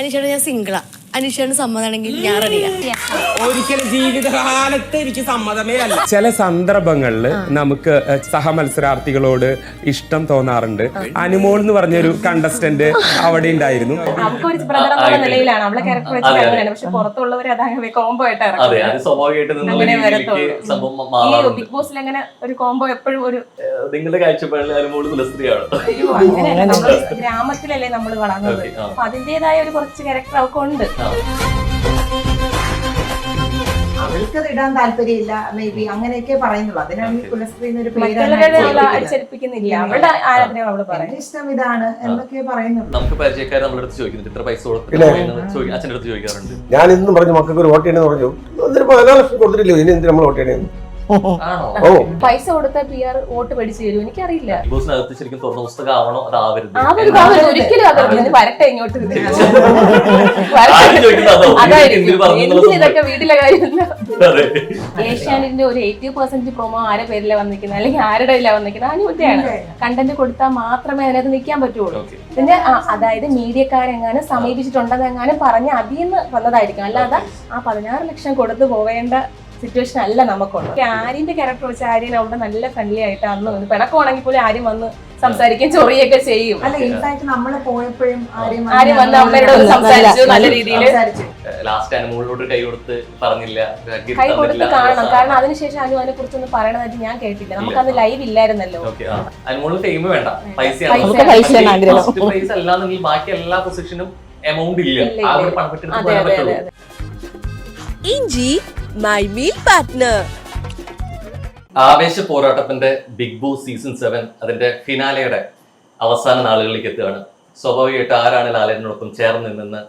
അനീഷേട്ടൻ ഞാൻ സിംഗിളാ, അനീഷേട്ടന് സമ്മതമാണെങ്കിൽ ഞാൻ റെഡിയാ. ഒരിക്കലും ജീവിതകാലത്ത് എനിക്ക് സമ്മതമേ അല്ല. ചില സന്ദർഭങ്ങളിൽ നമുക്ക് സഹമത്സരാർത്ഥികളോട് ഇഷ്ടം തോന്നാറുണ്ട്. അനുമോൾ എന്ന് പറഞ്ഞൊരു കണ്ടസ്റ്റന്റ് അവിടെ ഉണ്ടായിരുന്നു. നിലയിലാണ് അവളെ ക്യാരക്ടർ വെച്ചിട്ട്, പക്ഷെ പുറത്തുള്ളവർ അതങ്ങനെ കോംബോ ആയിട്ട് ഈ ബിഗ് ബോസിൽ അങ്ങനെ ഒരു കോംബോ എപ്പോഴും ഒരു നിങ്ങളുടെ കാഴ്ചപ്പാടിൽ അനുമോൾ കുലസ്ത്രീയാണ്. ഗ്രാമത്തിലല്ലേ നമ്മൾ വളർന്നത്, അപ്പൊ അതിന്റേതായ ഒരു കുറച്ച് ക്യാരക്ടർ അവർക്ക് ഉണ്ട്. അവൾക്കത് ഇടാൻ താല്പര്യമില്ല, മേ ബി അങ്ങനെയൊക്കെ പറയുന്നുള്ളൂ. അതിനാണ് കുലസ്ത്രീ എന്നൊരു പേര് അടിച്ചേൽപ്പിക്കുന്നില്ല. അവളുടെ ആരാധന അവള് പറയും ഇഷ്ടം ഇതാണ് എന്നൊക്കെ പറയുന്നുള്ളൂ. നമുക്ക് പരിചയക്കാർ നമ്മുടെ അടുത്ത് ചോദിക്കുന്നുണ്ട്, ഇത്ര പൈസ അച്ഛൻ്റെ അടുത്ത് ചോദിക്കാറുണ്ട്. ഞാൻ ഇന്നും പറഞ്ഞു മക്കൾക്ക് ഒരു വോട്ട് ചെയ്യണമെന്ന് പറഞ്ഞു. 14 ലക്ഷം കൊടുത്തിട്ടില്ല, ഇനി എന്തിനാ നമ്മൾ വോട്ട് ചെയ്യണേ? പൈസ കൊടുത്ത PR വോട്ട് പഠിച്ചു തരും, എനിക്കറിയില്ല. ബോസിനകത്ത് ശരിക്കും തുറന്ന പുസ്തകം ആവണോ അതാവരുത്? ഒരിക്കലും വരട്ടെ ഇങ്ങോട്ട്. ഇതൊക്കെ വീട്ടിലെ കാര്യമില്ല. ഏഷ്യാനെറ്റിന്റെ ഒരു 80% പ്രൊമോ ആരെ പേരിലാണ് വന്നിരിക്കുന്നത്, അല്ലെങ്കിൽ ആരുടെ കയ്യിലാണ് വന്നിരിക്കുന്നത്, അനുമതിയാണ്. കണ്ടന്റ് കൊടുത്താൽ മാത്രമേ അതിനകത്ത് നിൽക്കാൻ പറ്റുള്ളൂ. പിന്നെ അതായത് മീഡിയക്കാരെങ്ങാനും സമീപിച്ചിട്ടുണ്ടെന്നെങ്ങാനും പറഞ്ഞ് അതിൽ നിന്ന് വന്നതായിരിക്കും, അല്ലാതെ ആ 16 ലക്ഷം കൊടുത്തു പോവേണ്ട സിറ്റുവേഷൻ അല്ല നമുക്കുണ്ട്. ആര്യന്റെ ക്യാരക്ടർ വെച്ച് ആര്യൻ അവിടെ നല്ല ഫ്രണ്ട്ലി ആയിട്ട് അന്ന് പിണക്കമാണെങ്കിൽ പോലും ആര്യം വന്ന് സംസാരിക്കുകയും ചൊറിയൊക്കെ ചെയ്യും. അല്ല, ഇൻഫാക്ട് നമ്മള് പോയപ്പോഴും ആര്യം വന്ന് അമ്മയോട് സംസാരിച്ചു, നല്ല രീതിയിൽ ലാസ്റ്റ് അനുമോളിലോട്ട് കൈ കൊടുത്ത് പറഞ്ഞില്ല, കൈ കൊടുത്ത് കാണണം. കാരണം അതിനുശേഷം അതിനെ കുറിച്ചൊന്നും പറയണതായിട്ട് ഞാൻ കേട്ടില്ല. നമുക്ക് അന്ന് ലൈവ് ഇല്ലായിരുന്നല്ലോ. അനുമോളിന് ഫെയിം വേണ്ട, പൈസ അല്ലാന്നെങ്കിൽ ബാക്കി എല്ലാ പൊസിഷനും എമൗണ്ട് ഇല്ല. ആ ഒരു പണപ്പെട്ട് ഇഞ്ചി മൈ മീൽ പാർട്ട്ണർ. ആവേശ പോരാട്ടത്തിന്റെ ബിഗ് ബോസ് സീസൺ 7 അതിന്റെ ഫിനാലയുടെ അവസാന നാളുകളിലേക്ക് എത്തുകയാണ്. സ്വാഭാവികമായിട്ട് ആരാണ് ലാലേട്ടനോടൊപ്പം ചേർന്ന് നിന്ന്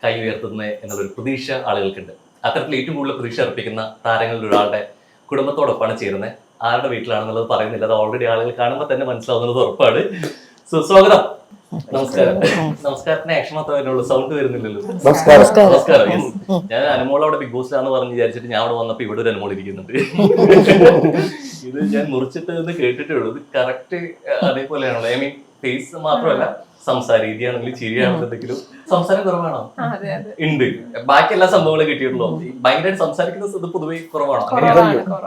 കൈ ഉയർത്തുന്നത് എന്നുള്ളൊരു പ്രതീക്ഷ ആളുകൾക്കുണ്ട്. അത്തരത്തിൽ ഏറ്റവും കൂടുതൽ പ്രതീക്ഷ അർപ്പിക്കുന്ന താരങ്ങളിൽ ഒരാളുടെ കുടുംബത്തോടൊപ്പമാണ് ചേരുന്നത്. ആരുടെ വീട്ടിലാണെന്നുള്ളത് പറയുന്നില്ല, അത് ഓൾറെഡി ആളുകൾ കാണുമ്പോൾ തന്നെ മനസ്സിലാവുന്നത് ഉറപ്പാണ്. സ്വാഗതം. നമസ്കാരം. നമസ്കാരത്തിന് ആക്ഷൻ മാത്രമേ വരുന്നുള്ളൂ, സൗണ്ട് വരുന്നില്ലല്ലോ. നമസ്കാരം. ഞാൻ അനുമോൾ അവിടെ ബിഗ് ബോസിലാന്ന് പറഞ്ഞ് വിചാരിച്ചിട്ട് ഞാൻ അവിടെ വന്നപ്പോ ഇവിടെ ഒരു അനുമോൾ ഇരിക്കുന്നുണ്ട്. ഇത് ഞാൻ മുറിച്ചിട്ട് എന്ന് കേട്ടിട്ടേ ഉള്ളൂ. ഇത് കറക്റ്റ് അതേപോലെയാണല്ലോ. ഐ മീൻ ഫേസ് മാത്രമല്ല, സംസാര രീതിയാണെങ്കിലും ചിരിയാണെങ്കിലും എന്തെങ്കിലും സംസാരം കുറവാണോ? ഉണ്ട്. ബാക്കി എല്ലാ സംഭവങ്ങളും കിട്ടിയിട്ടുള്ളൂ. ഭയങ്കരമായിട്ട് സംസാരിക്കുന്ന ഇത് പൊതുവെ കുറവാണോ?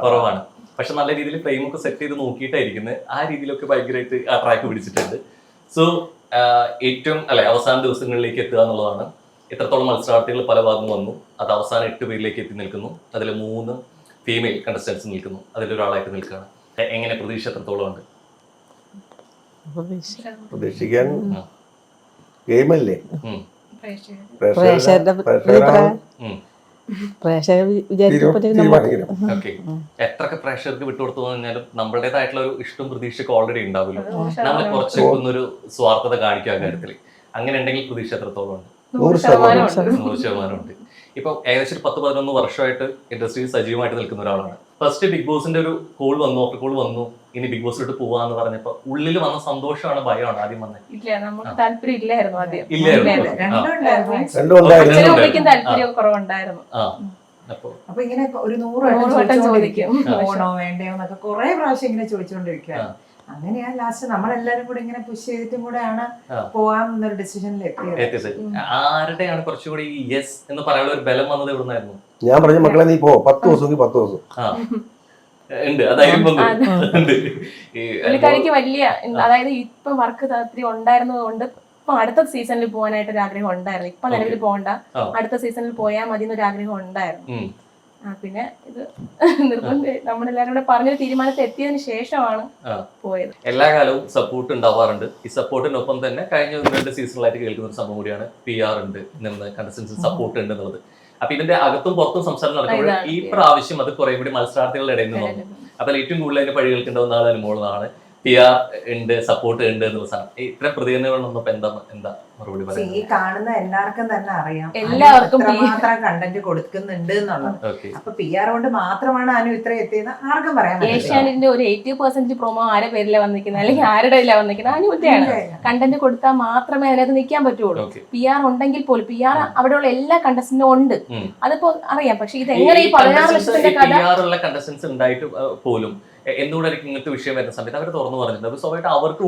കുറവാണ്. പക്ഷെ നല്ല രീതിയിൽ ഫ്രെയിം ഒക്കെ സെറ്റ് ചെയ്ത് നോക്കിയിട്ടായിരിക്കുന്നത്. ആ രീതിയിലൊക്കെ ഭയങ്കരമായിട്ട് ആ ട്രാക്ക് പിടിച്ചിട്ടുണ്ട്. സോ ഏറ്റവും അവസാന ദിവസങ്ങളിലേക്ക് എത്തുക എന്നുള്ളതാണ്. എത്രത്തോളം മത്സരാർത്ഥികൾ പല ഭാഗത്തും വന്നു, അത് അവസാനം 8 പേരിലേക്ക് എത്തി നിൽക്കുന്നു. അതിൽ 3 ഫീമെയിൽ കണ്ടസ്റ്റൻസ് നിൽക്കുന്നു. അതിലൊരാളായിട്ട് നിൽക്കുകയാണ്. എങ്ങനെ പ്രതീക്ഷ എത്രത്തോളം ഉണ്ട്? പ്രതീക്ഷിക്കാൻ ഗെയിമല്ലേ, എത്രയൊക്കെ പ്രേക്ഷകർക്ക് വിട്ടുകൊടുത്തു കഴിഞ്ഞാലും നമ്മളുടേതായിട്ടുള്ള ഒരു ഇഷ്ടം പ്രതീക്ഷയൊക്കെ ഓൾറെഡി ഉണ്ടാവില്ല. നമ്മൾ കുറച്ചൊക്കെ ഒന്നൊരു സ്വാർത്ഥത കാണിക്കുക കാര്യത്തില്. അങ്ങനെ ഉണ്ടെങ്കിൽ പ്രതീക്ഷ എത്രത്തോളം ഉണ്ട്? 100% ഉണ്ട്. ഇപ്പൊ ഏകദേശം 10-11 വർഷമായിട്ട് ഇൻഡസ്ട്രിയിൽ സജീവമായിട്ട് നിൽക്കുന്ന ഒരാളാണ്. ഫസ്റ്റ് ബിഗ് ബോസിന്റെ ഒരു കോൾ വന്നു, ഇനി ബിഗ് ബോസിലോട്ട് പോവാന്ന് പറഞ്ഞപ്പോ ഉള്ളിൽ വന്ന സന്തോഷമാണ് ഭയമാണ് ആദ്യം വന്നത്? ഇല്ല, നമുക്ക് താല്പര്യം ഇല്ലായിരുന്നു ആദ്യം. താല്പര്യം കുറവുണ്ടായിരുന്നു. അപ്പൊ ഇങ്ങനെ ഒരു 100 വട്ടം ചോദിക്കും, പോണോ വേണ്ടയോ എന്നൊക്കെ കുറെ പ്രാവശ്യം ഇങ്ങനെ ചോദിച്ചുകൊണ്ടിരിക്കുകയാണ്. അങ്ങനെയാ ലാസ്റ്റ് നമ്മളെല്ലാരും കൂടെ ഇങ്ങനെ പുഷ് ചെയ്തിട്ടും കൂടെയാണ് പോവാന്നൊരു ഡിസിഷനിൽ എത്തിയത്. ആരുടെയാണ് കുറച്ചുകൂടി യെസ് എന്ന് പറയാനുള്ള ഒരു ബലം വന്നത് എവിടുന്നായിരുന്നു? ഞാൻ പറഞ്ഞു മക്കളെ നീ പോ, 10 ദിവസം 10 ദിവസം ഉണ്ട്. അതായത് പുള്ളിക്കാരിക്ക് വലിയ, അതായത് ഇപ്പൊ വർക്ക് താല്പര്യം ഉണ്ടായിരുന്നത് കൊണ്ട് ഇപ്പൊ അടുത്ത സീസണിൽ പോകാനായിട്ട് ഒരു ആഗ്രഹം ഉണ്ടായിരുന്നു. ഇപ്പൊ നിലവിൽ പോകണ്ട, അടുത്ത സീസണിൽ പോയാൽ മതി എന്നൊരു ആഗ്രഹം ഉണ്ടായിരുന്നു. പിന്നെ ഇത് നിർബന്ധം നമ്മളെല്ലാരും കൂടെ പറഞ്ഞൊരു തീരുമാനത്തിൽ എത്തിയതിനു ശേഷമാണ് പോയത്. എല്ലാ കാലവും സപ്പോർട്ട് ഉണ്ടാവാറുണ്ട്. ഈ സപ്പോർട്ടിനൊപ്പം തന്നെ കഴിഞ്ഞ 2 സീസണിലായിട്ട് കേൾക്കുന്ന ഒരു സംഭവം കൂടിയാണ് PR ഉണ്ട്, നിന്ന് കണ്ടസ്റ്റൻസ് സപ്പോർട്ട് ഉണ്ട് എന്നുള്ളത്. അപ്പൊ ഇതിന്റെ അകത്തും പുറത്തും സംസാരം നടക്കുമ്പോൾ ഈ പ്രാവശ്യം അത് കുറെ കൂടി മത്സരാർത്ഥികളുടെ ഇടയിൽ നിന്ന് വന്നു. അപ്പൊ ഏറ്റവും കൂടുതൽ അതിന്റെ പഴികൾക്ക് ഉണ്ടാവുന്ന ആൾ അനുമോളാണ്. PR ഉണ്ട്, സപ്പോർട്ട് ഉണ്ട് എന്നുള്ള സാധനം. ഇത്തരം പ്രതികരണങ്ങൾ വന്നപ്പോ എന്താ മറുപടി പറയുന്നത്? ഈ കാണുന്ന എല്ലാവർക്കും തന്നെ അറിയാം എല്ലാവർക്കും മാത്രം കണ്ടന്റ് കൊടുക്കുന്നുണ്ട് എന്നുള്ളത്. അപ്പൊ PR കൊണ്ട് മാത്രമാണ് അനു ഇത്ര എത്തിയെന്ന് ആർക്കും പറയാൻ. ഏഷ്യാനെറ്റിന്റെ ഒരു 80% പ്രൊമോ ആരെ പേരിലാണ് വന്നിരിക്കുന്നത്, അല്ലെങ്കിൽ ആരുടെ കയ്യിലാണ് വന്നിരിക്കുന്നത്, അനുമതിയാണ്. കണ്ടന്റ് കൊടുത്താൽ മാത്രമേ അതിനകത്ത് നിൽക്കാൻ പറ്റുള്ളൂ. PR ഉണ്ടെങ്കിൽ പോലും PR അവിടെയുള്ള എല്ലാ കണ്ടസ്റ്റന്റും ഉണ്ട്, അതിപ്പോ അറിയാം. പക്ഷെ ഇത് എങ്ങനെ ഈ 16 ലക്ഷത്തിന്റെ കഥ കണ്ടസ്റ്റൻസ് ഉണ്ടായിട്ട് പോലും എന്തുകൊണ്ടായിരിക്കും ഇങ്ങനത്തെ വിഷയം വരുന്ന സമയത്ത് അവർ തുറന്നു പറഞ്ഞിട്ടുണ്ട്. സ്വാഭാവികമായിട്ട് അവർക്ക്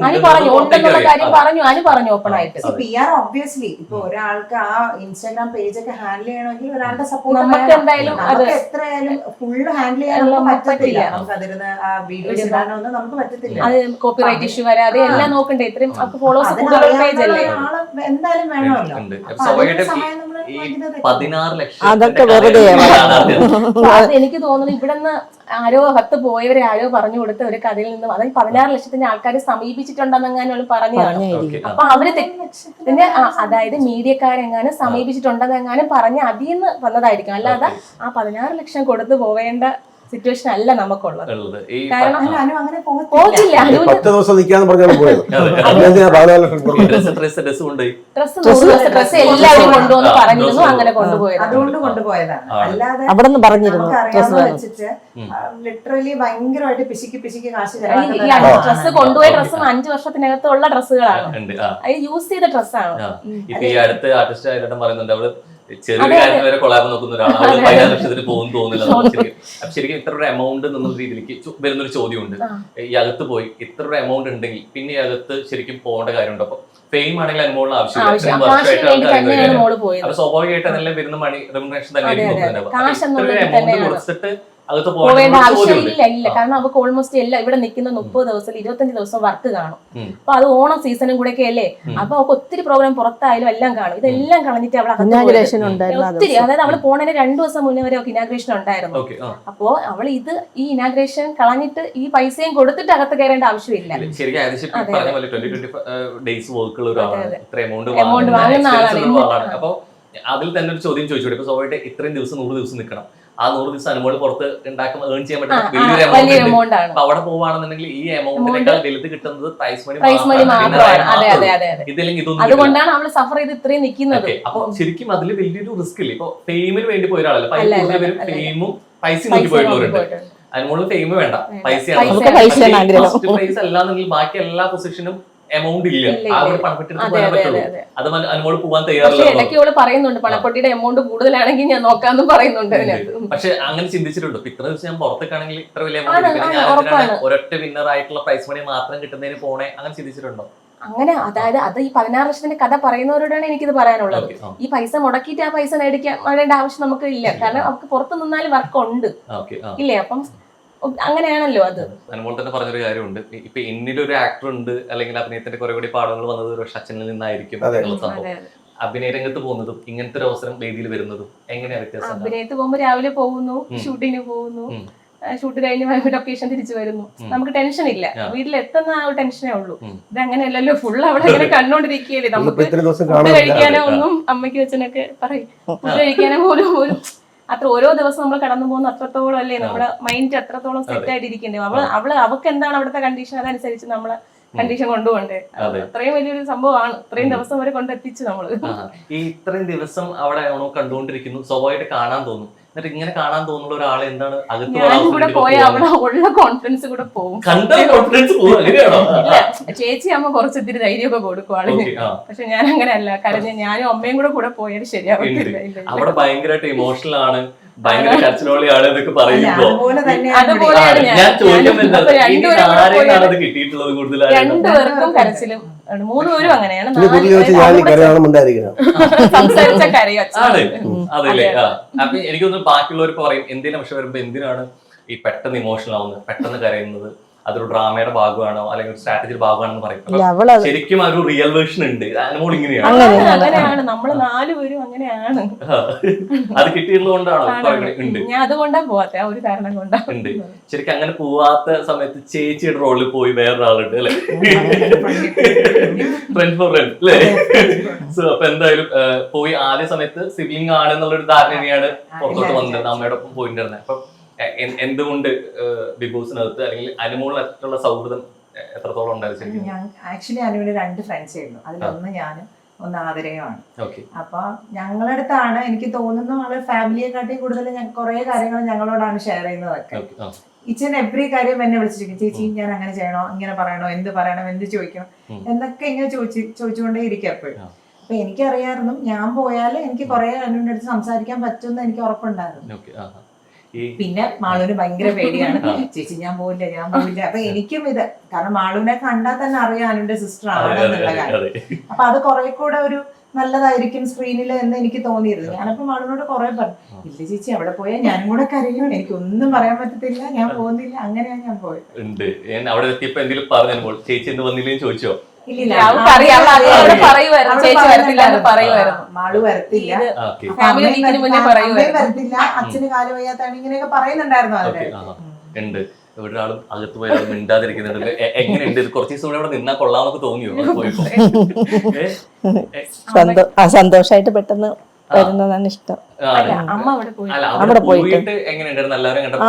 പറഞ്ഞു ഓപ്പൺ ആയിട്ട്. PR obviously ഇപ്പൊ ഒരാൾക്ക് ആ ഇൻസ്റ്റാഗ്രാം പേജ് ഒക്കെ ഹാൻഡിൽ ചെയ്യണമെങ്കിൽ ഒരാളുടെ സപ്പോർട്ട് നമുക്ക് എന്തായാലും അത് എത്രയായാലും ഫുള്ള് ഹാൻഡിൽ ചെയ്യാൻ പറ്റത്തില്ല. നമുക്ക് അതിരുന്ന് ആ വീഡിയോസ് ഇടാനൊന്നും നമുക്ക് പറ്റത്തില്ല. അത് കോപ്പിറൈറ്റ് ഇഷ്യൂ വരാതെ എല്ലാം നോക്കണ്ടേ. ഇത്രയും ഫോളോവേഴ്സ് കൂടുതലുള്ള പേജ് അല്ലേ. ആള് എന്തായാലും വേണമല്ലോ. ഉണ്ട്. അപ്പൊ സ്വാഭാവികമായിട്ടും അതിന്റെ സഹായം നമ്മള് ഈ ഭയങ്കര 16 ലക്ഷം അതൊക്കെ വെറുതെ അത് എനിക്ക് തോന്നുന്നു ഇവിടുന്ന് ആരോ അകത്ത് പോയവരെ ആരോ പറഞ്ഞു കൊടുത്ത ഒരു കഥയിൽ നിന്നും അതായത് 16 ലക്ഷത്തിന്റെ ആൾക്കാരെ സമീപിച്ചിട്ടുണ്ടെന്നെങ്ങാനും പറഞ്ഞതാണ്. അപ്പൊ അവര് പിന്നെ അതായത് മീഡിയക്കാരെങ്ങാനും സമീപിച്ചിട്ടുണ്ടെന്നെങ്ങാനും പറഞ്ഞ് അതിൽ നിന്ന് വന്നതായിരിക്കും. അല്ലാതെ ആ 16 ലക്ഷം കൊടുത്തു പോവേണ്ട സിറ്റുവേഷൻ അല്ല നമുക്കുള്ളത്. കാരണം അങ്ങനെ പോകില്ല. 10 ദിവസം നിൽക്കാന്ന് പറഞ്ഞാണ് പോയത്. ഡ്രസ് എല്ലാവരും കൊണ്ടുവന്ന് പറഞ്ഞിരുന്നു, അങ്ങനെ കൊണ്ടുപോയത്. അതുകൊണ്ട് കൊണ്ടുപോയതാണ്. അല്ലാതെ അവിടെ നിന്ന് പറഞ്ഞിരുന്നു നമുക്കറിയാവുന്ന വെച്ചിട്ട് ലിറ്ററലി ഭയങ്കരമായിട്ട് പിശിക്ക് കാശ് ഈ ഡ്രസ് കൊണ്ടുപോയ ഡ്രസ്സും 5 വർഷത്തിനകത്തുള്ള ഡ്രസ്സുകളാണ്, അത് യൂസ് ചെയ്ത ഡ്രസ്സാണ്. ഇപ്പൊ ഈ അടുത്ത ആർട്ടിസ്റ്റ് ആയിട്ട് പറയുന്നുണ്ട് അവള് ചെറിയ കാര്യം വരെ കൊളാബ് നോക്കുന്ന ഒരാളാണ്. 16 ലക്ഷത്തിന് പോകും തോന്നില്ല. ശരിക്കും ഇത്ര ഒരു എമൗണ്ട് എന്നുള്ള രീതിയിലേക്ക് വരുന്നൊരു ചോദ്യമുണ്ട്. ഈ അകത്ത് പോയി ഇത്ര ഒരു എമൗണ്ട് ഉണ്ടെങ്കിൽ പിന്നെ ഈ അകത്ത് ശരിക്കും പോകേണ്ട കാര്യമുണ്ട്. അപ്പൊ ഫെയിം ആണെങ്കിൽ അനുമോളിന് ആവശ്യമില്ല. അപ്പൊ സ്വാഭാവികമായിട്ട് അതെല്ലാം വരുന്ന മണി റെമ്യൂണറേഷൻ തന്നെ എമൗണ്ട് കൊടുത്തിട്ട് അകത്ത് പോവേണ്ട ആവശ്യമില്ല. ഇല്ല, കാരണം അവർക്ക് ഓൾമോസ്റ്റ് എല്ലാം ഇവിടെ നിൽക്കുന്ന 30 ദിവസം 25 ദിവസം വർക്ക് കാണും. അപ്പൊ അത് ഓണം സീസണും കൂടെ ഒക്കെ അല്ലേ. അപ്പൊ അവർക്ക് ഒത്തിരി പ്രോഗ്രാം പുറത്തായാലും എല്ലാം കാണും. ഇതെല്ലാം കളഞ്ഞിട്ട് അവളെ ഒത്തിരി, അതായത് അവള് പോണതിന് 2 ദിവസം മുന്നേ വരെ അവർക്ക് ഇനാഗ്രേഷൻ ഉണ്ടായിരുന്നു. അപ്പോ അവൾ ഈ ഇനാഗ്രേഷൻ കളഞ്ഞിട്ട് ഈ പൈസയും കൊടുത്തിട്ട് അകത്ത് കയറേണ്ട ആവശ്യമില്ല. എമൗണ്ട് വാങ്ങുന്ന ആളാണ്. അപ്പൊ അതിൽ തന്നെ ഒരു ചോദ്യം ചോദിച്ചോട്ടെ. ഇപ്പൊ സ്വാഭാവികമായിട്ട് ഇത്രയും ദിവസം 100 ദിവസം നിൽക്കണം. ആ 100 ദിവസം അനുമോള് പുറത്ത് ഏൺ ചെയ്യാൻ പറ്റുന്ന വലിയൊരു എമൗണ്ട് ആണ്. അവിടെ പോവാണെന്നുണ്ടെങ്കിൽ ഈ എമൗണ്ടിനേക്കാൾ വലുത് കിട്ടുന്നത് പ്രൈസ് മണി മാത്രമാണ്. ഇതില്ലെങ്കിൽ ഇതൊന്നും. അതുകൊണ്ടാണ് അവള് സഫർ ചെയ്ത് ഇത്രയും നിൽക്കുന്നത്. അപ്പൊ ശരിക്കും അതിൽ വലിയൊരു റിസ്ക് ഇല്ല. ഇപ്പൊ ഫെയിമിന് വേണ്ടി പോയ ഒരാളല്ല, ഫെയിമും പൈസയും നോക്കി പോയിട്ടുള്ളവരുണ്ട്. അനുമോള് ഫെയിം വേണ്ട, പൈസ പ്രൈസ് അല്ലാന്നെങ്കിൽ ബാക്കി എല്ലാ പൊസിഷനും എമൗണ്ട് ഇല്ല. ആ ഒരു പണപ്പെട്ടിട്ട് പോയാൽ പറ്റുള്ളൂ. അത് അനുമോള് പോവാൻ തയ്യാറില്ല. ഇടയ്ക്ക് അവള് പറയുന്നുണ്ട് പണപ്പെട്ടിയുടെ എമൗണ്ട് കൂടുതലാണെങ്കിൽ ഞാൻ നോക്കാന്ന് പറയുന്നുണ്ട്. പക്ഷെ അങ്ങനെ ചിന്തിച്ചിട്ടുണ്ടോ? ഇത്ര ദിവസം ഞാൻ പുറത്തേക്കാണെങ്കിൽ ഇത്ര വലിയ എമൗണ്ട് ഒരൊറ്റ വിന്നർ ആയിട്ടുള്ള പ്രൈസ് മണി മാത്രം കിട്ടുന്നതിന് പോണേ, അങ്ങനെ ചിന്തിച്ചിട്ടുണ്ടോ? അങ്ങനെ അതായത് അത് ഈ 16 ലക്ഷത്തിന്റെ കഥ പറയുന്നവരോടാണ് എനിക്കിത് പറയാനുള്ളത്. ഈ പൈസ മുടക്കിയിട്ട് ആ പൈസ വേണ്ട ആവശ്യം നമുക്ക് ഇല്ല. കാരണം അവർക്ക് പുറത്തു നിന്നാലും വർക്ക് ഉണ്ട് ഇല്ലേ. അപ്പം അങ്ങനെയാണല്ലോ അത്. അനുമോൾ തന്നെ പറഞ്ഞൊരു കാര്യമുണ്ട്. ഇപ്പൊ എന്നിലൊരു ആക്ടർ ഉണ്ട്, അല്ലെങ്കിൽ അഭിനയത്തിന്റെ കുറെ കൂടി പാഠങ്ങൾ വന്നത് ഒരു അച്ഛനിൽ നിന്നായിരിക്കും എന്നുള്ള സംഭവം. അഭിനയ രംഗത്ത് പോകുന്നതും ഇങ്ങനത്തെ ഒരു അവസരം വേദിയിൽ വരുന്നതും എങ്ങനെയാ വ്യത്യാസം? അഭിനയത്ത് പോകുമ്പോൾ രാവിലെ പോകുന്നു, ഷൂട്ടിന് പോകുന്നു, ഷൂട്ട് കഴിഞ്ഞ് ലൊക്കേഷൻ തിരിച്ചു വരുന്നു. നമുക്ക് ടെൻഷൻ ഇല്ല. വീട്ടിലെത്തുന്ന ആ ഒരു ടെൻഷനേ ഉള്ളൂ. ഇത് അങ്ങനെയല്ലല്ലോ, ഫുൾ അവിടെ ഇങ്ങനെ കണ്ടോണ്ടിരിക്കുകയല്ലേ. നമുക്ക് ഫുഡ് കഴിക്കാനോ ഒന്നും അമ്മയ്ക്ക് വെച്ചനൊക്കെ പറയും. ഫുഡ് കഴിക്കാനോ പോലും അത്ര ഓരോ ദിവസം നമ്മൾ കടന്നു പോകുന്ന അത്രത്തോളം അല്ലേ നമ്മുടെ മൈൻഡ് അത്രത്തോളം സെറ്റ് ആയിട്ടിരിക്കണ്ടേ. അവൾക്ക് എന്താണ് അവിടുത്തെ കണ്ടീഷൻ, അതനുസരിച്ച് നമ്മളെ കണ്ടീഷൻ കൊണ്ടുപോകണ്ടേ. അത്രയും വലിയൊരു സംഭവമാണ്. ഇത്രയും ദിവസം വരെ കൊണ്ടെത്തിച്ചു നമ്മള്. ഈ ഇത്രയും ദിവസം അവിടെ കണ്ടുകൊണ്ടിരിക്കുന്നു, സ്വാഭാവികമായിട്ട് കാണാൻ തോന്നും. എന്നിട്ട് ഇങ്ങനെ കാണാൻ തോന്നുന്ന ഒരാളെ എന്താണ് ഞാൻ കൂടെ പോയ അവിടെ ഉള്ള കോൺഫിഡൻസ് കൂടെ പോകും. ചേച്ചി അമ്മ കുറച്ച് ഇത്തിരി ധൈര്യമൊക്കെ കൊടുക്കും ആളിന്. പക്ഷെ ഞാൻ അങ്ങനെയല്ല. കരഞ്ഞ ഞാനും അമ്മയും കൂടെ പോയാൽ ശരിയാവില്ല. അവിടെ ഭയങ്കരമായിട്ട് ഇമോഷണൽ ആണ്, ഭയങ്കര കച്ചറോളിയാണ് എന്നൊക്കെ പറയുമ്പോ ഞാൻ ചോദിക്കുന്നത് കിട്ടിയിട്ടുള്ളത് കൂടുതലായി 2 പേർക്കും കരച്ചിലും 3 പേരും അങ്ങനെയാണ്. സംസാരിച്ച കരയോ ആണ് അതല്ലേ. അപ്പൊ എനിക്കൊന്ന് ബാക്കിയുള്ളവർക്ക് പറയും എന്തിനാ പക്ഷെ വരുമ്പോ എന്തിനാണ് ഈ പെട്ടെന്ന് ഇമോഷണൽ ആവുന്നത്, പെട്ടെന്ന് കരയുന്നത്, അതൊരു ഡ്രാമയുടെ ഭാഗമാണോ അല്ലെങ്കിൽ ഒരു സ്ട്രാറ്റജിയുടെ ഭാഗമാണെന്ന് പറയും. ശരിക്കും ഒരു റിയൽ വേർഷൻ ഉണ്ട്. അനുമോൾ ഇങ്ങനെയാണ്. അങ്ങനെയാണ് നമ്മള് 4 പേരും അങ്ങനെയാണ്. അത് കിട്ടിയിട്ടുള്ളത് കൊണ്ടാണോ? ഞാൻ അതുകൊണ്ടാ പോവാത്ത ആ ഒരു കാരണം കൊണ്ടാ ഉണ്ട്. ശരിക്കും അങ്ങനെ പോവാത്ത സമയത്ത് ചേച്ചിയുടെ റോളിൽ പോയി വേറൊരാളുണ്ട് അല്ലെ, ഫ്രണ്ട് ഫോർ ഫ്രണ്ട് അല്ലേ. സോ അപ്പൊ എന്തായാലും പോയി ആദ്യ സമയത്ത് സിബ്ലിംഗ് ആണ് എന്നുള്ളൊരു ധാരണയാണ് പുറത്തോട്ട് വന്നത്, അമ്മയുടെ ഒപ്പം പോയിട്ടുണ്ടായിരുന്നത്. അപ്പൊ എന്തുകൊണ്ട് ബിഗ് ബോസിനകത്ത് അല്ലെങ്കിൽ അനുമോളിനുള്ള സൗഹൃദം എത്രത്തോളം ഉണ്ടായിരുന്നു? ആക്ച്വലി അനുവിന് 2 ഫ്രണ്ട്സേ ഉള്ളൂ. അതിലൊന്ന് ഞാനും ഒന്ന് ആദരയുമാണ്. അപ്പൊ ഞങ്ങളുടെ അടുത്താണ് എനിക്ക് തോന്നുന്നു ആള് ഫാമിലിയെക്കാട്ടി കൂടുതൽ കുറെ കാര്യങ്ങൾ ഞങ്ങളോടാണ് ഷെയർ ചെയ്യുന്നതൊക്കെ. ഈച്ച് ആൻഡ് എവറി കാര്യം എന്നെ വിളിച്ചിരിക്കും, ചേച്ചി ഞാൻ അങ്ങനെ ചെയ്യണോ, ഇങ്ങനെ പറയണോ, എന്ത് പറയണം, എന്ത് ചോദിക്കണം എന്നൊക്കെ ഇങ്ങനെ ചോദിച്ചുകൊണ്ടേ ഇരിക്കും എപ്പോഴും. അപ്പൊ എനിക്കറിയാമായിരുന്നു ഞാൻ പോയാൽ എനിക്ക് കുറെ അനുവിന്റെ അടുത്ത് സംസാരിക്കാൻ പറ്റുമെന്ന് എനിക്ക് ഉറപ്പുണ്ടായിരുന്നു. പിന്നെ മാളുവിന് ഭയങ്കര പേടിയാണ്. ചേച്ചി ഞാൻ പോവില്ല. അപ്പൊ എനിക്കും ഇത്, കാരണം മാളുവിനെ കണ്ടാൽ തന്നെ അറിയാം അനുവിന്റെ സിസ്റ്റർ ആണെന്നുള്ള കാര്യം. അപ്പൊ അത് കുറെ കൂടെ ഒരു നല്ലതായിരിക്കും സ്ക്രീനിൽ എന്ന് എനിക്ക് തോന്നിയിരുന്നു. ഞാനപ്പോ മാളുവിനോട് കുറെ പറഞ്ഞു, ഇല്ല ചേച്ചി അവിടെ പോയാൽ ഞാനും കൂടെ കരയും, എനിക്കൊന്നും പറയാൻ പറ്റത്തില്ല, ഞാൻ പോകുന്നില്ല. അങ്ങനെയാണ് ഞാൻ പോയത്. ഉണ്ട് അവിടെ എത്തിയപ്പോ എന്തെങ്കിലും പറഞ്ഞു ചേച്ചി എന്ത് വന്നില്ലേന്ന് ചോദിച്ചോ? മാളു വരത്തില്ല, വരത്തില്ല, അച്ഛന് കാല് വയ്യാത്താണ്, ഇങ്ങനെയൊക്കെ പറയുന്നുണ്ടായിരുന്നു. അതില് ഉണ്ട് ഇവിടെ ആളും അകത്ത് പോയാൽ മിണ്ടാതിരിക്കുന്നുണ്ട്. എങ്ങനെയുണ്ട് കുറച്ച് ദിവസം കൂടെ അവിടെ നിന്നാ കൊള്ളാമൊക്കെ തോന്നിയോ പോയപ്പോ? സന്തോഷായിട്ട് പെട്ടെന്ന് വരുന്നതാണ് ഇഷ്ടം. അമ്മ അവിടെ പോയി അല്ല അവിടെ പോയിട്ട് എങ്ങനെയുണ്ടായിരുന്നു? എല്ലാവരും കണ്ടപ്പോ